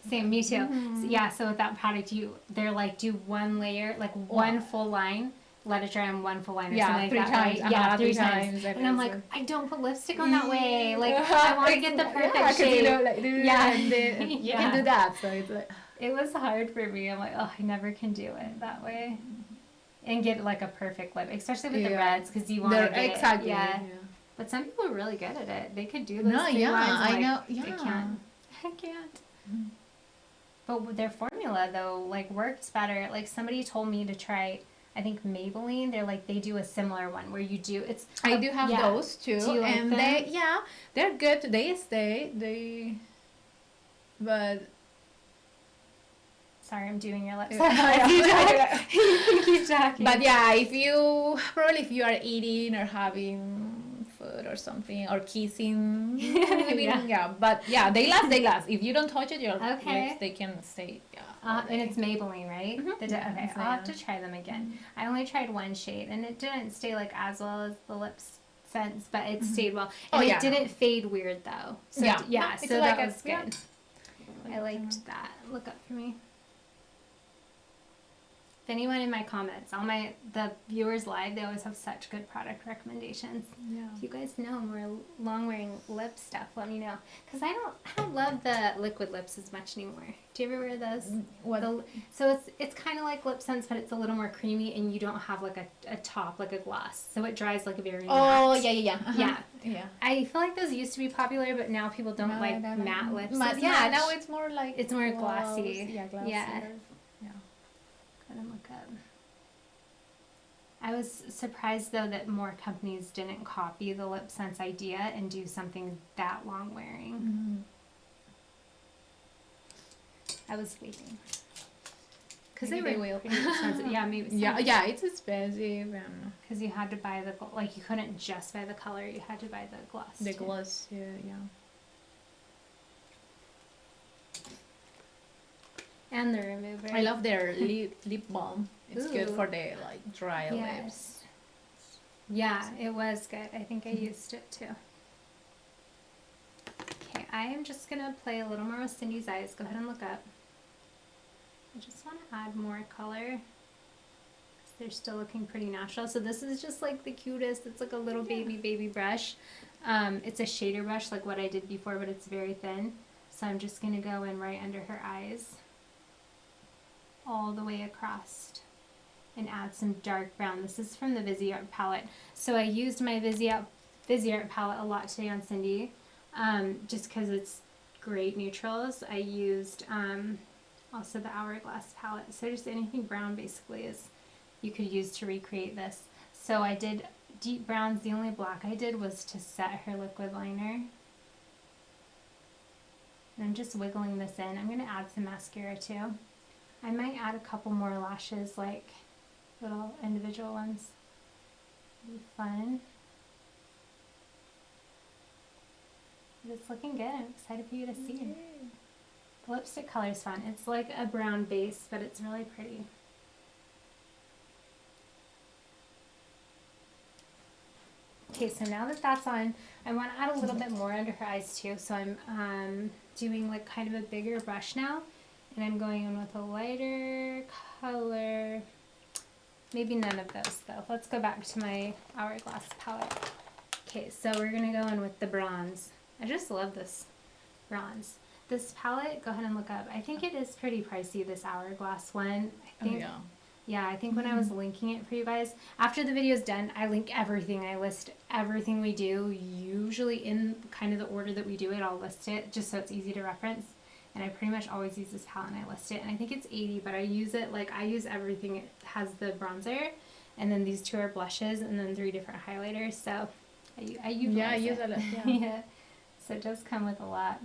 same, me too. So, yeah, so with that product, they're like do one layer, like one full line, let it dry on one full line or something like three that, times. right? Yeah, three times. times. And I'm like, I don't put lipstick on that way. Like, I want to get the perfect yeah, shade. you know, like, Yeah. and then you can do that. So it's like, It was hard for me. I'm like, oh, I never can do it that way. And get like a perfect lip, especially with the reds, because you want to get exactly. it. Yeah. But some people are really good at it. They could do those No, three yeah, lines. I Like, know. Yeah. I can't. I can't. But with their formula though, like works better. Like somebody told me to try, I think Maybelline. They're like they do a similar one where you do it's. I do have those too, Do you like and them? they're good. They stay. But Sorry, I'm doing your lips. Yeah. You keep talking. But yeah, if you are eating or having food or something or kissing, maybe, But yeah, they last. If you don't touch it, your Okay. lips, they can stay. Yeah. And it's Maybelline, right? Mhm. Okay, It's I'll have to Maybelline. try them again. I only tried one shade, and it didn't stay like as well as the Lips Sense, but it stayed well. And it didn't fade weird though. So Yeah. yeah, It's so like that a- was good. I liked that. Look up for me. If anyone in my comments, the viewers live, they always have such good product recommendations. Yeah. If you guys know more long wearing lip stuff, let me know. Cause I don't love the liquid lips as much anymore. Do you ever wear those? What? So it's kind of like Lip Sense, but it's a little more creamy, and you don't have like a top like a gloss, so it dries like a very Oh matte. yeah. Yeah. Yeah. I feel like those used to be popular, but now people don't No, like no. matte lips. But as yeah, much. now it's more like It's more gloss. glossy. Yeah, glossy. Yeah. Yeah. Go ahead and look up. I was surprised though that more companies didn't copy the Lip Sense idea and do something that long wearing. Mm-hmm. I was waiting. Because Maybe they they were will. pretty expensive. Yeah, maybe. Yeah, it's expensive and Because you had to buy like you couldn't just buy the color, you had to buy the gloss. the too. gloss. Yeah. And the remover. I love their lip balm. It's good Ooh. for the like dry lips. Yes. Yeah, it was good. I think I used it too. Okay, I am just going to play a little more with Cindy's eyes. Go ahead and look up. I just want to add more color. They're still looking pretty natural. So this is just like the cutest. It's like a little baby brush. It's a shader brush like what I did before, but it's very thin. So I'm just going to go in right under her eyes, all the way across, and add some dark brown. This is from the Viseart palette. So I used my Viseart palette a lot today on Cindy, just because it's great neutrals. I used also the Hourglass palette. So just anything brown basically is you could use to recreate this. So I did deep browns. The only black I did was to set her liquid liner. And I'm just wiggling this in. I'm going to add some mascara too. I might add a couple more lashes, like little individual ones. It'll be fun. But it's looking good. I'm excited for you to see it. The lipstick color is fun. It's like a brown base, but it's really pretty. Okay, so now that that's on, I want to add a little bit more under her eyes too. So I'm doing like kind of a bigger brush now. And I'm going in with a lighter color. Maybe none of those though. Let's go back to my Hourglass palette. Okay, so we're going to go in with the bronze. I just love this bronze. This palette, go ahead and look up. I think it is pretty pricey, this Hourglass one. I think, yeah, I think when I was linking it for you guys, after the video is done, I link everything. I list everything we do, usually in kind of the order that we do it. I'll list it just so it's easy to reference. and I pretty much always use this palette and I list it, and I think it's 80, but I use it, like, I use everything. It has the bronzer, and then these 2 are blushes, and then 3 different highlighters, so I utilize Yeah, I use it. a lot. Yeah. Yeah, so it does come with a lot.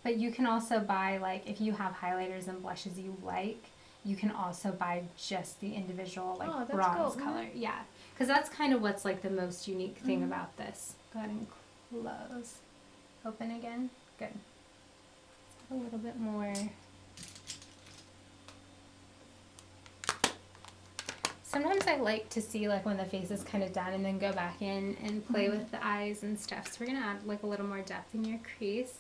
But you can also buy, like, if you have highlighters and blushes you like, you can also buy just the individual, like, Oh, that's bronze cool. color. Yeah, because that's kind of what's, like, the most unique thing Mhm. about this. Go ahead and close. Open again. Good. A little bit more. Sometimes I like to see, like, when the face is kind of done and then go back in and play with the eyes and stuff. So we're going to add, like, a little more depth in your crease.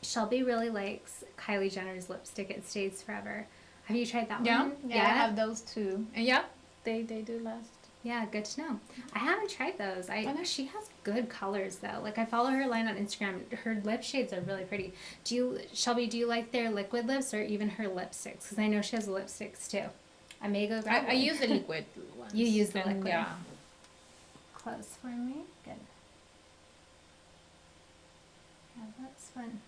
Shelby really likes Kylie Jenner's lipstick. It stays forever. Have you tried that Yeah, one? yeah, I have those too. And yeah, they do last. Yeah, good to know. I haven't tried those. Okay. She has good colors though. Like, I follow her line on Instagram. Her lip shades are really pretty. Shelby, do you like their liquid lips or even her lipsticks? Because I know she has lipsticks too. I may go grab I one. use the liquid ones. You use the and liquid. Yeah. Close for me. Good. Yeah, that's fun.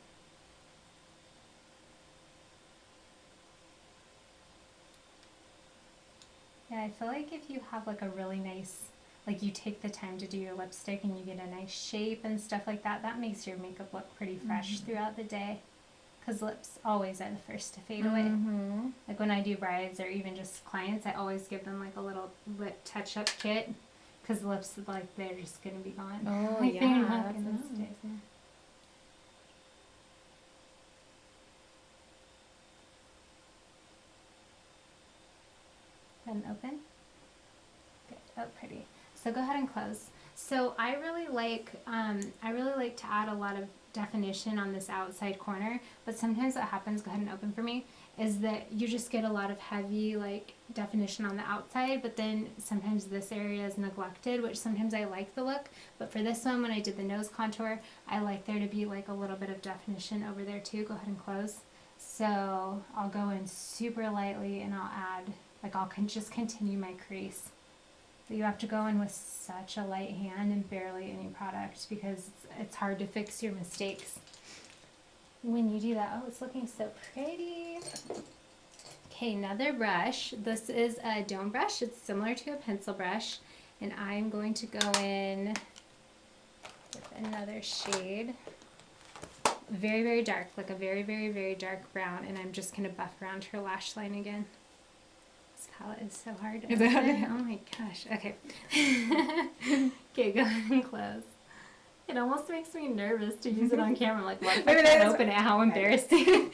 Yeah, I feel like if you have, like, a really nice, like, you take the time to do your lipstick and you get a nice shape and stuff like that, that makes your makeup look pretty fresh throughout the day. Because lips always are the first to fade away. Mm-hmm. Like, when I do brides or even just clients, I always give them, like, a little lip touch-up kit. Because lips, like, they're just going to be gone. Oh, Like, they're yeah, not that's gonna nice. stay. And open. Good. Oh, pretty. So go ahead and close. So I really like to add a lot of definition on this outside corner, but sometimes what happens, go ahead and open for me, is that you just get a lot of heavy, like, definition on the outside, but then sometimes this area is neglected, which sometimes I like the look, but for this one, when I did the nose contour, I like there to be, like, a little bit of definition over there too. Go ahead and close. So I'll go in super lightly and I'll add, like, I'll just continue my crease. But you have to go in with such a light hand and barely any product because it's hard to fix your mistakes when you do that. Oh, it's looking so pretty. Okay, another brush. This is a dome brush. It's similar to a pencil brush, and I'm going to go in with another shade. Very, very dark, like a very, very, very dark brown, and I'm just going to buff around her lash line again. This palette is so hard. Is it hard? Oh my gosh. Okay. Okay, go ahead and close. It almost makes me nervous to use it on camera. I'm like, what if I can't open it? How embarrassing.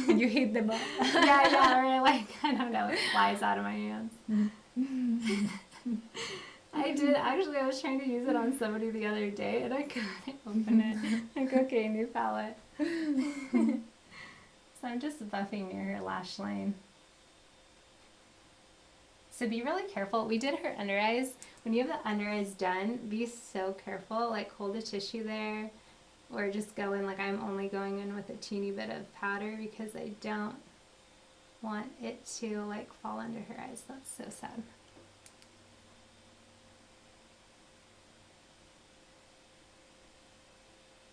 You hit the button. Yeah, or like, I don't know, it flies out of my hands. I was trying to use it on somebody the other day and I couldn't open it. Like, okay, new palette. So I'm just buffing near her lash line. So be really careful. We did her under eyes. When you have the under eyes done, be so careful. Like, hold a tissue there or just go in. Like, I'm only going in with a teeny bit of powder because I don't want it to, like, fall under her eyes. That's so sad.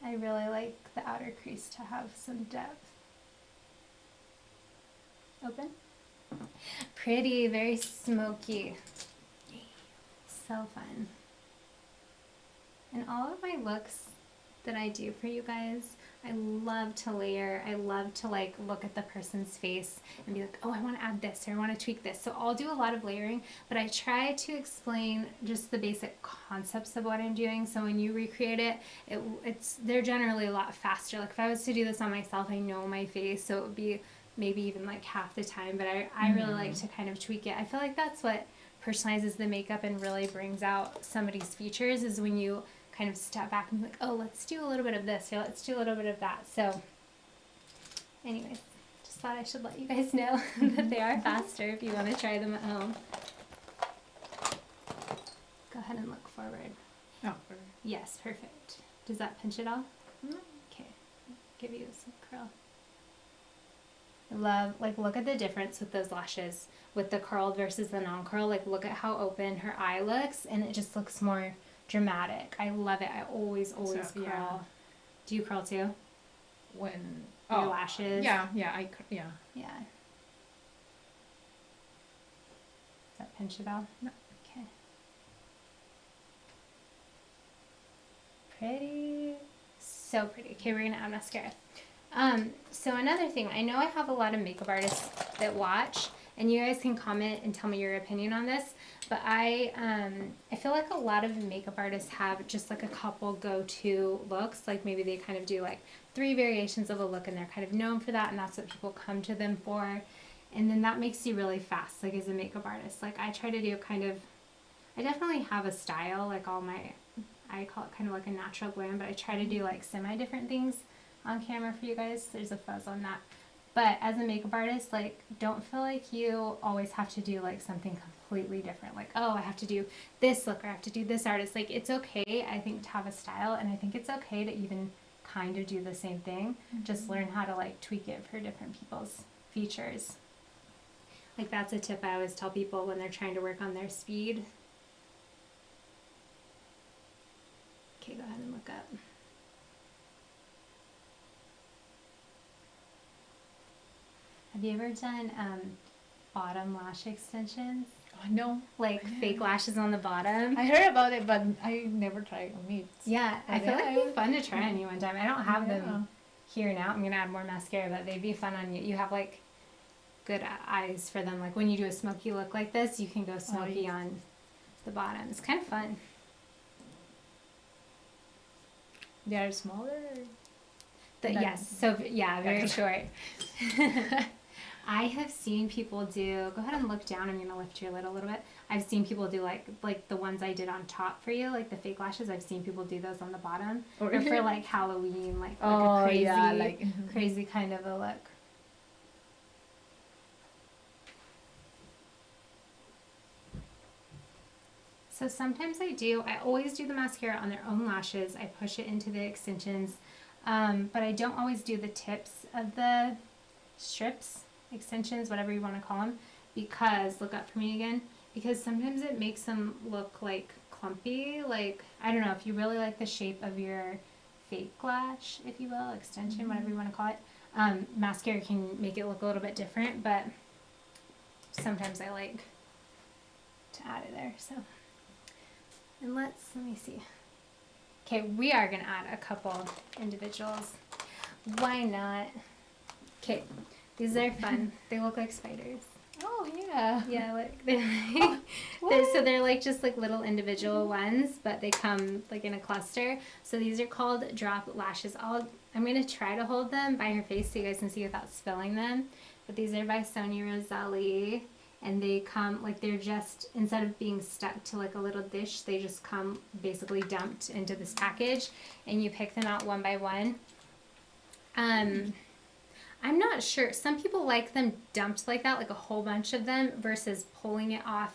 I really like the outer crease to have some depth. Open. Pretty, very smoky. So fun. And all of my looks that I do for you guys, I love to layer. I love to, like, look at the person's face and be like, oh, I want to add this or I want to tweak this. So I'll do a lot of layering, but I try to explain just the basic concepts of what I'm doing. So when you recreate it, they're generally a lot faster. Like, if I was to do this on myself, I know my face, so it would be maybe even like half the time, but I really like to kind of tweak it. I feel like that's what personalizes the makeup and really brings out somebody's features, is when you kind of step back and be like, oh, let's do a little bit of this, or let's do a little bit of that. So anyways, just thought I should let you guys know that they are faster if you want to try them at home. Go ahead and look forward. Oh, Yes, perfect. Does that pinch it all? No. Okay, give you some curl. I love, like, look at the difference with those lashes, with the curled versus the non-curl. Like, look at how open her eye looks, and it just looks more dramatic. I love it. I always curl. Yeah. Do you curl too? When Your lashes? Yeah. Yeah. Does that pinch it all? No. Okay. Pretty. So pretty. Okay, we're gonna add mascara. So another thing, I know I have a lot of makeup artists that watch, and you guys can comment and tell me your opinion on this, but I feel like a lot of makeup artists have just like a couple go-to looks, like maybe they kind of do like 3 variations of a look and they're kind of known for that, and that's what people come to them for, and then that makes you really fast, like as a makeup artist. Like I try to do kind of, I definitely have a style, like I call it kind of like a natural glam, but I try to do like semi-different things on camera for you guys. There's a fuzz on that. But as a makeup artist, like, don't feel like you always have to do like something completely different. Like, oh, I have to do this look or I have to do this artist. Like, it's okay, I think, to have a style, and I think it's okay to even kind of do the same thing. Just learn how to like tweak it for different people's features. Like, that's a tip I always tell people when they're trying to work on their speed. Okay, go ahead and look up. Have you ever done bottom lash extensions? Oh, no. Like fake lashes on the bottom? I heard about it, but I never tried on me. Yeah, I feel like it'd be fun to try on you one time. I don't have Yeah. them here now. I'm gonna add more mascara, but they'd be fun on you. You have like good eyes for them. Like when you do a smoky look like this, you can go smoky on the bottom. It's kind of fun. They are smaller? Yes, so yeah, very short. I have seen people do, go ahead and look down, I'm going to lift your lid a little bit. I've seen people do like the ones I did on top for you, like the fake lashes. I've seen people do those on the bottom. Or for like Halloween, like a crazy, crazy kind of a look. So sometimes I always do the mascara on their own lashes. I push it into the extensions, but I don't always do the tips of the strips, extensions, whatever you want to call them, because, look up for me again, because sometimes it makes them look like clumpy. Like, I don't know, if you really like the shape of your fake lash, if you will, extension, whatever you want to call it, mascara can make it look a little bit different, but sometimes I like to add it there, so. And let me see. Okay, we are going to add a couple individuals. Why not? Okay, these are fun. They look like spiders. Oh, yeah. Yeah, like they're like just like little individual ones, but they come like in a cluster. So these are called drop lashes. I'm going to try to hold them by her face so you guys can see without spilling them. But these are by Sonia Roselli. And they come, like, they're just, instead of being stuck to like a little dish, they just come basically dumped into this package, and you pick them out one by one. I'm not sure. Some people like them dumped like that, like a whole bunch of them, versus pulling it off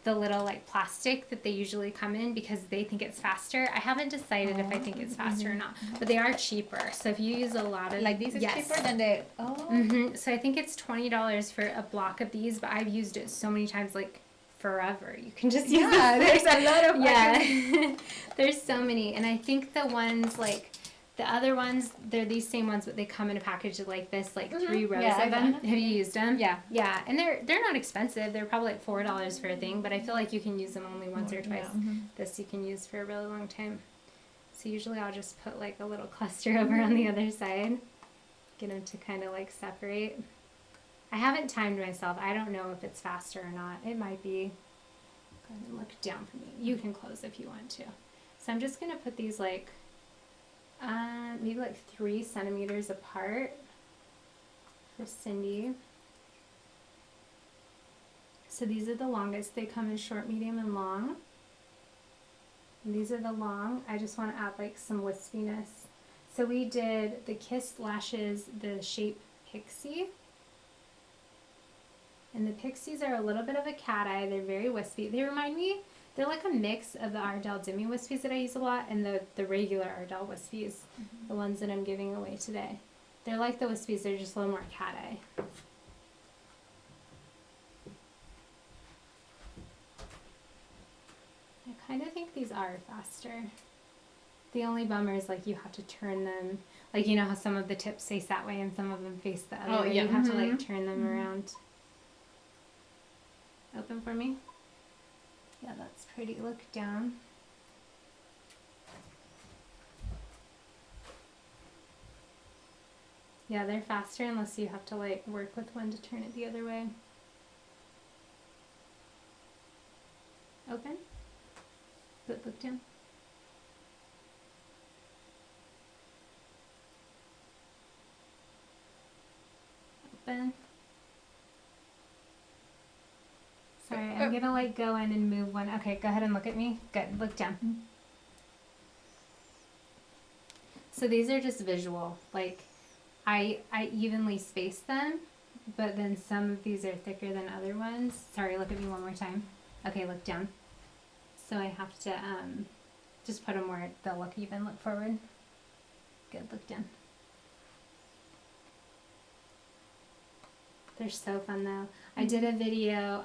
the little like plastic that they usually come in, because they think it's faster. I haven't decided if I think it's faster or not, but they are cheaper. So if you use a lot of like these, is cheaper than the So I think it's $20 for a block of these, but I've used it so many times, like forever. You can just use there's a lot of there's so many, and I think the ones like the other ones, they're these same ones, but they come in a package like this, like 3 rows of them. Have you used them? Yeah. Yeah, and they're not expensive. They're probably like $4 for a thing, but I feel like you can use them only once or twice. This you can use for a really long time. So usually I'll just put like a little cluster over on the other side. Get them to kind of like separate. I haven't timed myself. I don't know if it's faster or not. It might be. Go ahead and look down for me. You can close if you want to. So I'm just going to put these like maybe like 3 centimeters apart for Cindy. So these are the longest. They come in short, medium, and long. And these are the long. I just want to add like some wispiness. So we did the Kiss Lashes, the shape Pixie. And the Pixies are a little bit of a cat eye. They're very wispy. They remind me, they're like a mix of the Ardell Demi Wispies that I use a lot and the regular Ardell Wispies, the ones that I'm giving away today. They're like the Wispies, they're just a little more cat eye. I kind of think these are faster. The only bummer is like you have to turn them, like you know how some of the tips face that way and some of them face the other way. Yeah. You have to like turn them around. Open for me. Yeah, that's pretty. Look down. Yeah, they're faster unless you have to like work with one to turn it the other way. Open. Good, look down. Open. Sorry, I'm gonna like go in and move one. Okay, go ahead and look at me. Good, look down. So these are just visual. Like I evenly space them, but then some of these are thicker than other ones. Sorry, look at me one more time. Okay, look down. So I have to just put them where they'll look even. Look forward. Good, look down. They're so fun though. I did a video,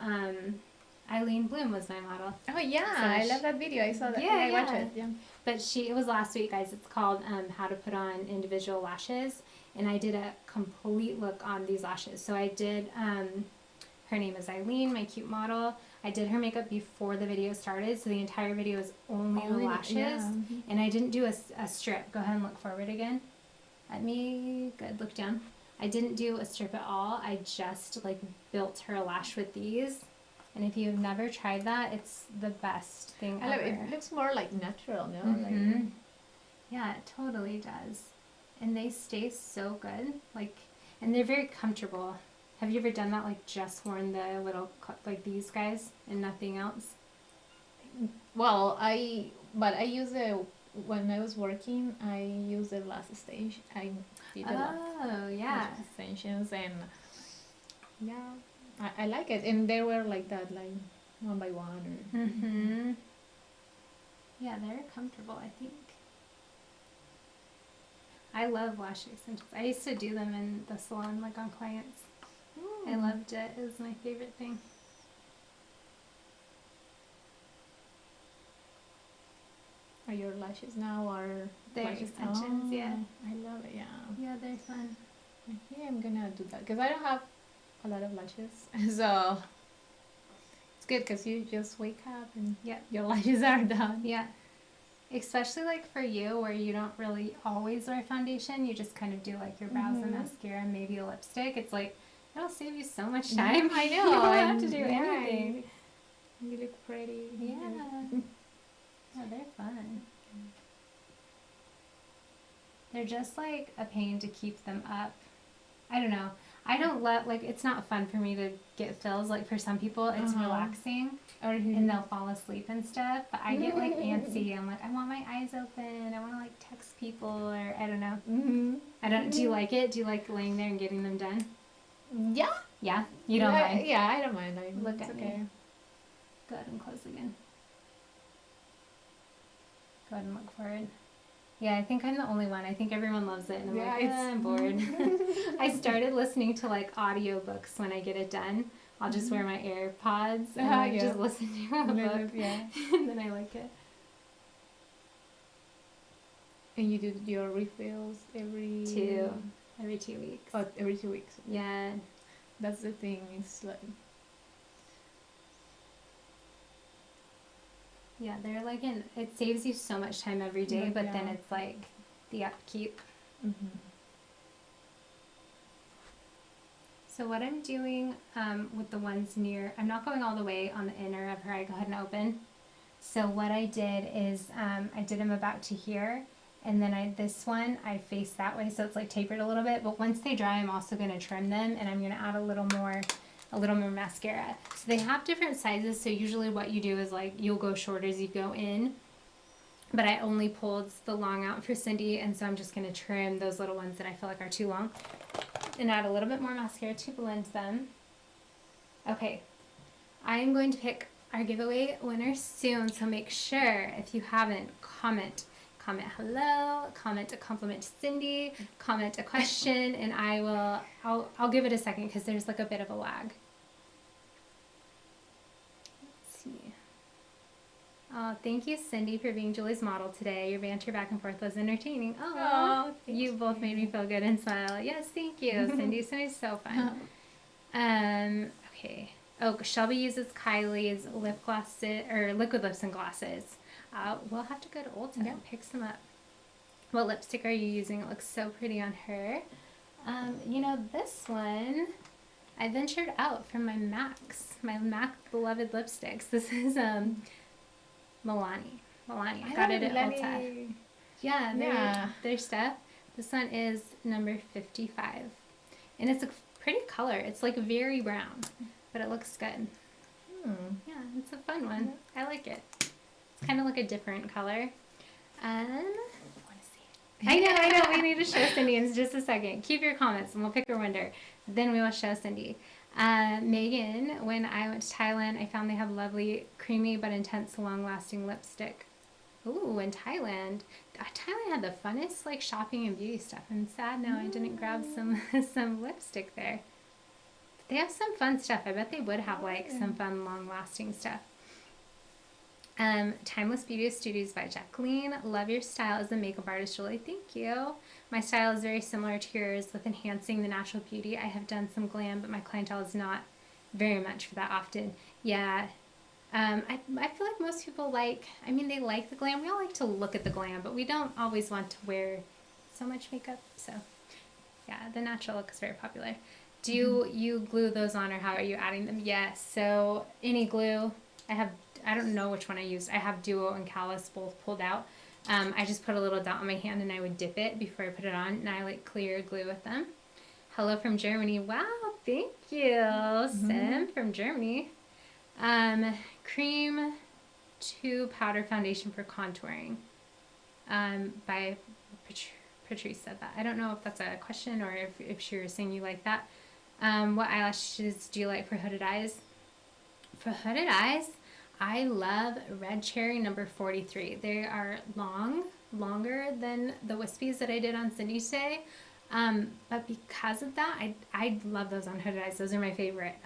Eileen Bloom was my model. Oh yeah, So I love that video. I saw that. Yeah, I watched yeah. it. Yeah. But it was last week, guys. It's called How to Put On Individual Lashes. And I did a complete look on these lashes. So I did, her name is Eileen, my cute model. I did her makeup before the video started. So the entire video is only the lashes. Yeah. And I didn't do a strip. Go ahead and look forward again. At me. Good. Look down. I didn't do a strip at all. I just like built her lash with these. And if you've never tried that, it's the best thing I love ever. it. It looks more like natural, no? Mhm. Yeah, it totally does. And they stay so good. Like, and they're very comfortable. Have you ever done that? Like just worn the little, like these guys and nothing else? Well, I use it when I was working. I used the last stage. I did a lot Oh, yeah. of extensions, and yeah, I like it. And they were like that, like one by one. Or Mm-hmm. Yeah, they're comfortable, I think. I love lash extensions. I used to do them in the salon, like on clients. I loved it. It was my favorite thing. Are your lashes now or They're lashes? extensions, yeah. I love it. Yeah. Yeah, they're fun. I think I'm gonna do that because I don't have a lot of lashes, so it's good because you just wake up and Yep. your lashes are done. Yeah. Especially like for you where you don't really always wear foundation, you just kind of do like your brows and mascara and maybe a lipstick. It's like, it'll save you so much time. I know. You don't have to do Yeah, anything. You look pretty. Yeah. Yeah, they're fun. They're just like a pain to keep them up. I don't know. I don't like, it's not fun for me to get fills. Like for some people, it's relaxing. And they'll fall asleep and stuff, but I get like antsy. I'm like, I want my eyes open. I want to like text people, or I don't know. I don't. Do you like it? Do you like laying there and getting them done? Yeah. Yeah, you don't mind. Yeah, I don't mind. Look it's at okay. me. Go ahead and close again. Go ahead and look forward. Yeah, I think I'm the only one. I think everyone loves it, and I'm like, I'm bored. I started listening to like audiobooks when I get it done. I'll just wear my AirPods and like, just listen to a book. Yeah. And then I like it. And you do your refills every 2 weeks. Oh, every 2 weeks. Yeah. That's the thing. It's like Yeah, they're like it saves you so much time every day, but then Yeah. it's like the upkeep. So what I'm doing with the ones near, I'm not going all the way on the inner of her eye. Go ahead and open. So what I did is I did them about to here, and then this one I face that way, so it's like tapered a little bit. But once they dry, I'm also going to trim them, and I'm going to add a little more mascara. So they have different sizes. So usually what you do is like you'll go short as you go in. But I only pulled the long out for Cindy, and so I'm just going to trim those little ones that I feel like are too long. And add a little bit more mascara to blend them. Okay, I am going to pick our giveaway winner soon, so make sure if you haven't, comment hello, comment a compliment to Cindy, comment a question, and I'll give it a second because there's like a bit of a lag. Let's see. Oh, thank you, Cindy, for being Julie's model today. Your banter back and forth was entertaining. Oh, thank you both made me feel good and smile. Yes, thank you, Cindy. Cindy's so fun. Okay. Oh, Shelby uses Kylie's lip glosses or liquid lips and glosses. We'll have to go to Ulta and pick some up. What lipstick are you using? It looks so pretty on her. This one, I ventured out from my MAC beloved lipsticks. This is Milani. I got it at Ulta. Yeah, their stuff. This one is number 55. And it's a pretty color. It's like very brown, but it looks good. Yeah, it's a fun one. I like it. It's kind of like a different color. I know. We need to show Cindy in just a second. Keep your comments and we'll pick a winner. Then we will show Cindy. Megan, when I went to Thailand, I found they have lovely, creamy but intense, long-lasting lipstick. Ooh, in Thailand. Thailand had the funnest like shopping and beauty stuff. I'm sad now I didn't grab some lipstick there. But they have some fun stuff. I bet they would have like some fun, long-lasting stuff. Timeless Beauty Studios by Jacqueline. Love your style as a makeup artist, Julie. Thank you. My style is very similar to yours with enhancing the natural beauty. I have done some glam, but my clientele is not very much for that often. Yeah. I feel like most people they like the glam. We all like to look at the glam, but we don't always want to wear so much makeup. So, yeah, the natural look is very popular. Do you glue those on, or how are you adding them? Yes. So any glue, I don't know which one I used. I have Duo and Callus both pulled out. I just put a little dot on my hand and I would dip it before I put it on, and I like clear glue with them. Hello from Germany. Wow, thank you, Sim from Germany. Cream 2 powder foundation for contouring. By Patrice said that. I don't know if that's a question or if she was saying you like that. What eyelashes do you like for hooded eyes? For hooded eyes, I love Red Cherry number 43. They are longer than the wispies that I did on Cindy today. But because of that, I love those on hooded eyes. Those are my favorite.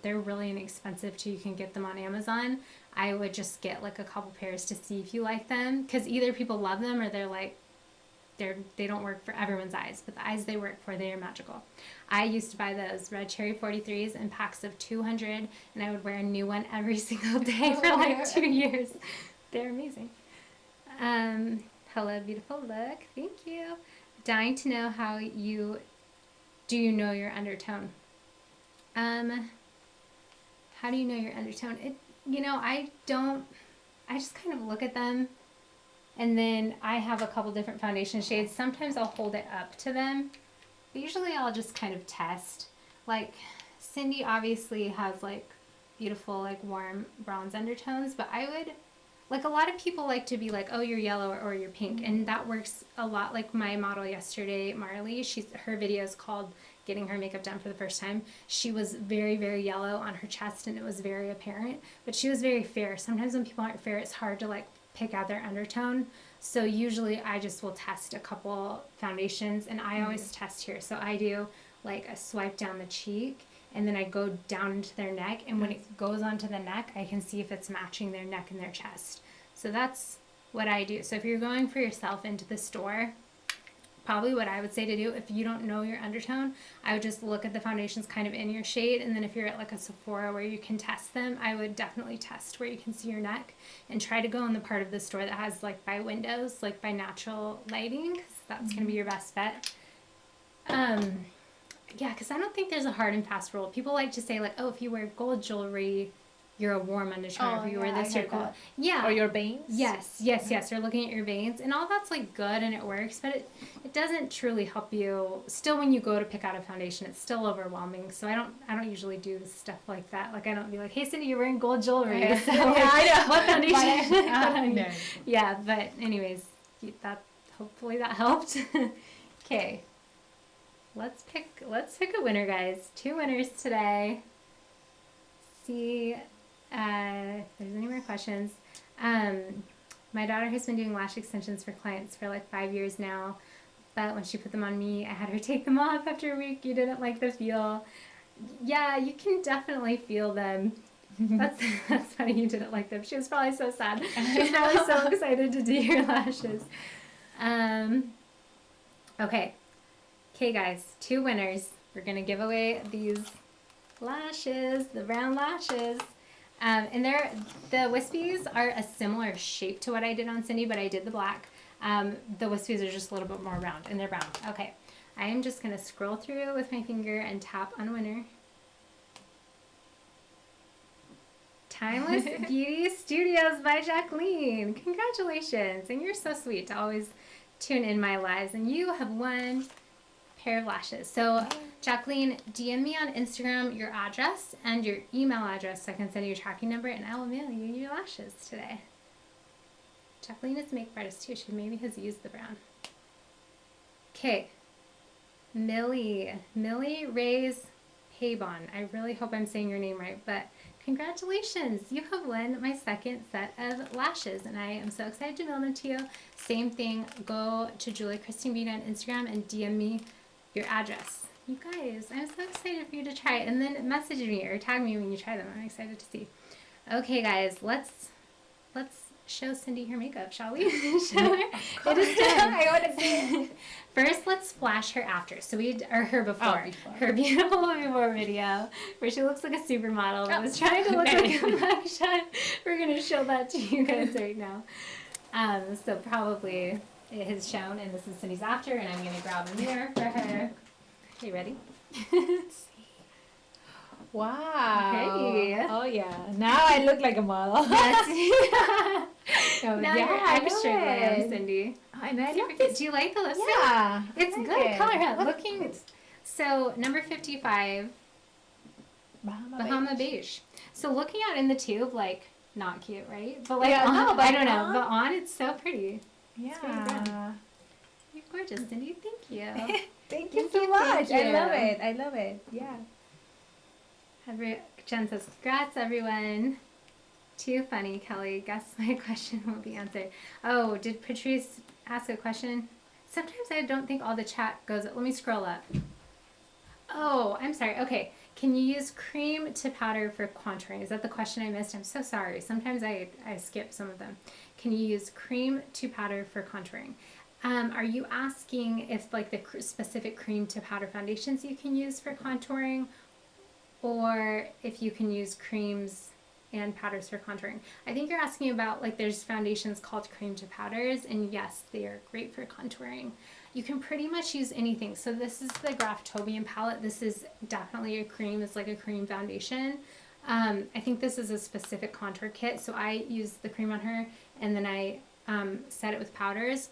They're really inexpensive too. You can get them on Amazon. I would just get like a couple pairs to see if you like them, because either people love them or they don't work for everyone's eyes, but the eyes they work for, they are magical. I used to buy those Red Cherry 43s in packs of 200, and I would wear a new one every single day for like 2 years. They're amazing. Hello, beautiful look. Thank you. Dying to know how you know your undertone. How do you know your undertone? I just kind of look at them, and then I have a couple different foundation shades. Sometimes I'll hold it up to them, but usually I'll just kind of test. Like Cindy obviously has like beautiful like warm bronze undertones, but I would, like, a lot of people like to be like, oh, you're yellow or you're pink, and that works a lot. Like my model yesterday, Marley, her video is called Getting Her Makeup Done for the First Time. She was very, very yellow on her chest, and it was very apparent, but she was very fair. Sometimes when people aren't fair, it's hard to like pick out their undertone. So usually I just will test a couple foundations, and I always test here. So I do like a swipe down the cheek, and then I go down into their neck, and when it goes onto the neck, I can see if it's matching their neck and their chest. So that's what I do. So if you're going for yourself into the store, probably what I would say to do, if you don't know your undertone, I would just look at the foundations kind of in your shade, and then if you're at like a Sephora where you can test them, I would definitely test where you can see your neck, and try to go in the part of the store that has like by windows, like by natural lighting, because that's going to be your best bet. Yeah, because I don't think there's a hard and fast rule. People like to say like, oh, if you wear gold jewelry, you're a warm undertone. If you wear this, you're cool. Yeah. Or your veins? Yes. You're looking at your veins, and all that's like good and it works, but it doesn't truly help you. Still, when you go to pick out a foundation, it's still overwhelming. So I don't usually do stuff like that. Like I don't be like, hey Cindy, you're wearing gold jewelry. Yeah. So, like, I know. what foundation? No. Yeah, but anyways, hopefully that helped. Okay. Let's pick a winner, guys. 2 winners today. See if there's any more questions. My daughter has been doing lash extensions for clients for like 5 years now, but when she put them on me, I had her take them off after a week. You didn't like the feel. Yeah, you can definitely feel them. That's funny you didn't like them. She was probably so sad. She was probably so excited to do your lashes. Okay. Okay, guys. 2 winners. We're going to give away these lashes, the brown lashes. And the wispies are a similar shape to what I did on Cindy, but I did the black. The wispies are just a little bit more round, and they're brown. Okay. I am just going to scroll through with my finger and tap on winner. Timeless Beauty Studios by Jacqueline. Congratulations. And you're so sweet to always tune in my lives. And you have won a pair of lashes. So Jacqueline, DM me on Instagram your address and your email address so I can send you your tracking number and I will mail you your lashes today. Jacqueline is a makeup artist too. She maybe has used the brown. Okay. Millie Ray's Haybon. I really hope I'm saying your name right, but congratulations. You have won my second set of lashes and I am so excited to mail them to you. Same thing, go to Julie Christine Beauty on Instagram and DM me your address. You guys, I'm so excited for you to try it and then message me or tag me when you try them. I'm excited to see. Okay guys, let's show Cindy her makeup, shall we? Show her. It is done. I want to see it. First, let's flash her after. So or her before. Oh, before. Her beautiful before video where she looks like a supermodel but was trying to look like a mugshot. We're going to show that to you guys right now. So probably it has shown, and this is Cindy's after, and I'm going to grab a mirror for her. Okay, ready? Wow. Pretty. Oh yeah. Now I look like a model. Yes. Oh, Now yeah, you're I extra love glam, it. Cindy. And I Super love good. this. Do you like the lipstick? Yeah. It's I like good it. color. Huh? What- Looking. So number 55, Bahama Beige. So looking out in the tube, like not cute, right? But like Yeah, on, no, but I don't know. on- But on, it's so pretty. Yeah. You're gorgeous, Cindy. Thank you. Thank you Thank so you, much. thank I you. love it. I love it. Yeah. Jen says, congrats, everyone. Too funny, Kelly. Guess my question won't be answered. Oh, did Patrice ask a question? Sometimes I don't think all the chat goes. Let me scroll up. Oh, I'm sorry. Okay. Can you use cream to powder for contouring? Is that the question I missed? I'm so sorry. Sometimes I skip some of them. Can you use cream to powder for contouring? Are you asking if like the specific cream to powder foundations you can use for contouring, or if you can use creams and powders for contouring? I think you're asking about like there's foundations called cream to powders, and yes, they are great for contouring. You can pretty much use anything. So this is the Graftobian palette. This is definitely a cream. It's like a cream foundation. I think this is a specific contour kit. So I use the cream on her and then I set it with powders.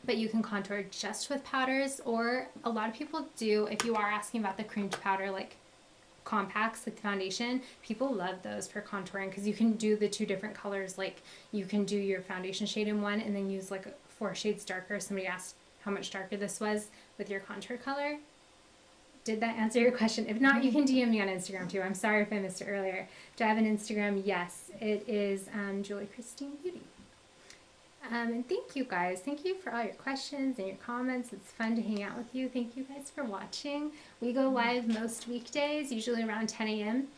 But you can contour just with powders, or a lot of people do, if you are asking about the cream to powder, like compacts, like the foundation, people love those for contouring because you can do the 2 different colors. Like you can do your foundation shade in one and then use like 4 shades darker. Somebody asked how much darker this was with your contour color. Did that answer your question? If not, you can DM me on Instagram too. I'm sorry if I missed it earlier. Do I have an Instagram? Yes, it is Julie Christine Beauty. And thank you guys. Thank you for all your questions and your comments. It's fun to hang out with you. Thank you guys for watching. We go live most weekdays, usually around 10 a.m.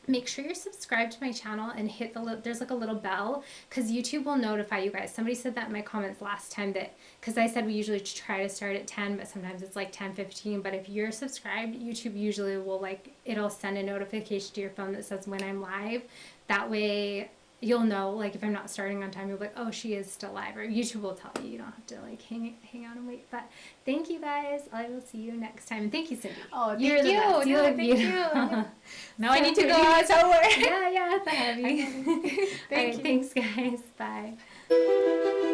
Make sure you're subscribed to my channel and hit there's like a little bell because YouTube will notify you guys. Somebody said that in my comments last time that, because I said we usually try to start at 10, but sometimes it's like 10:15. But if you're subscribed, YouTube usually will it'll send a notification to your phone that says when I'm live. That way you'll know, like if I'm not starting on time, you'll be like, oh, she is still live, or YouTube will tell you. You don't have to like hang out and wait. But thank you guys. I will see you next time. And thank you, Cindy. Oh, thank You're the you. best. You No, look thank beautiful. you. Now So I need to go pretty. out somewhere. Yeah, the heavy. Thank All right, you. thanks guys. Bye.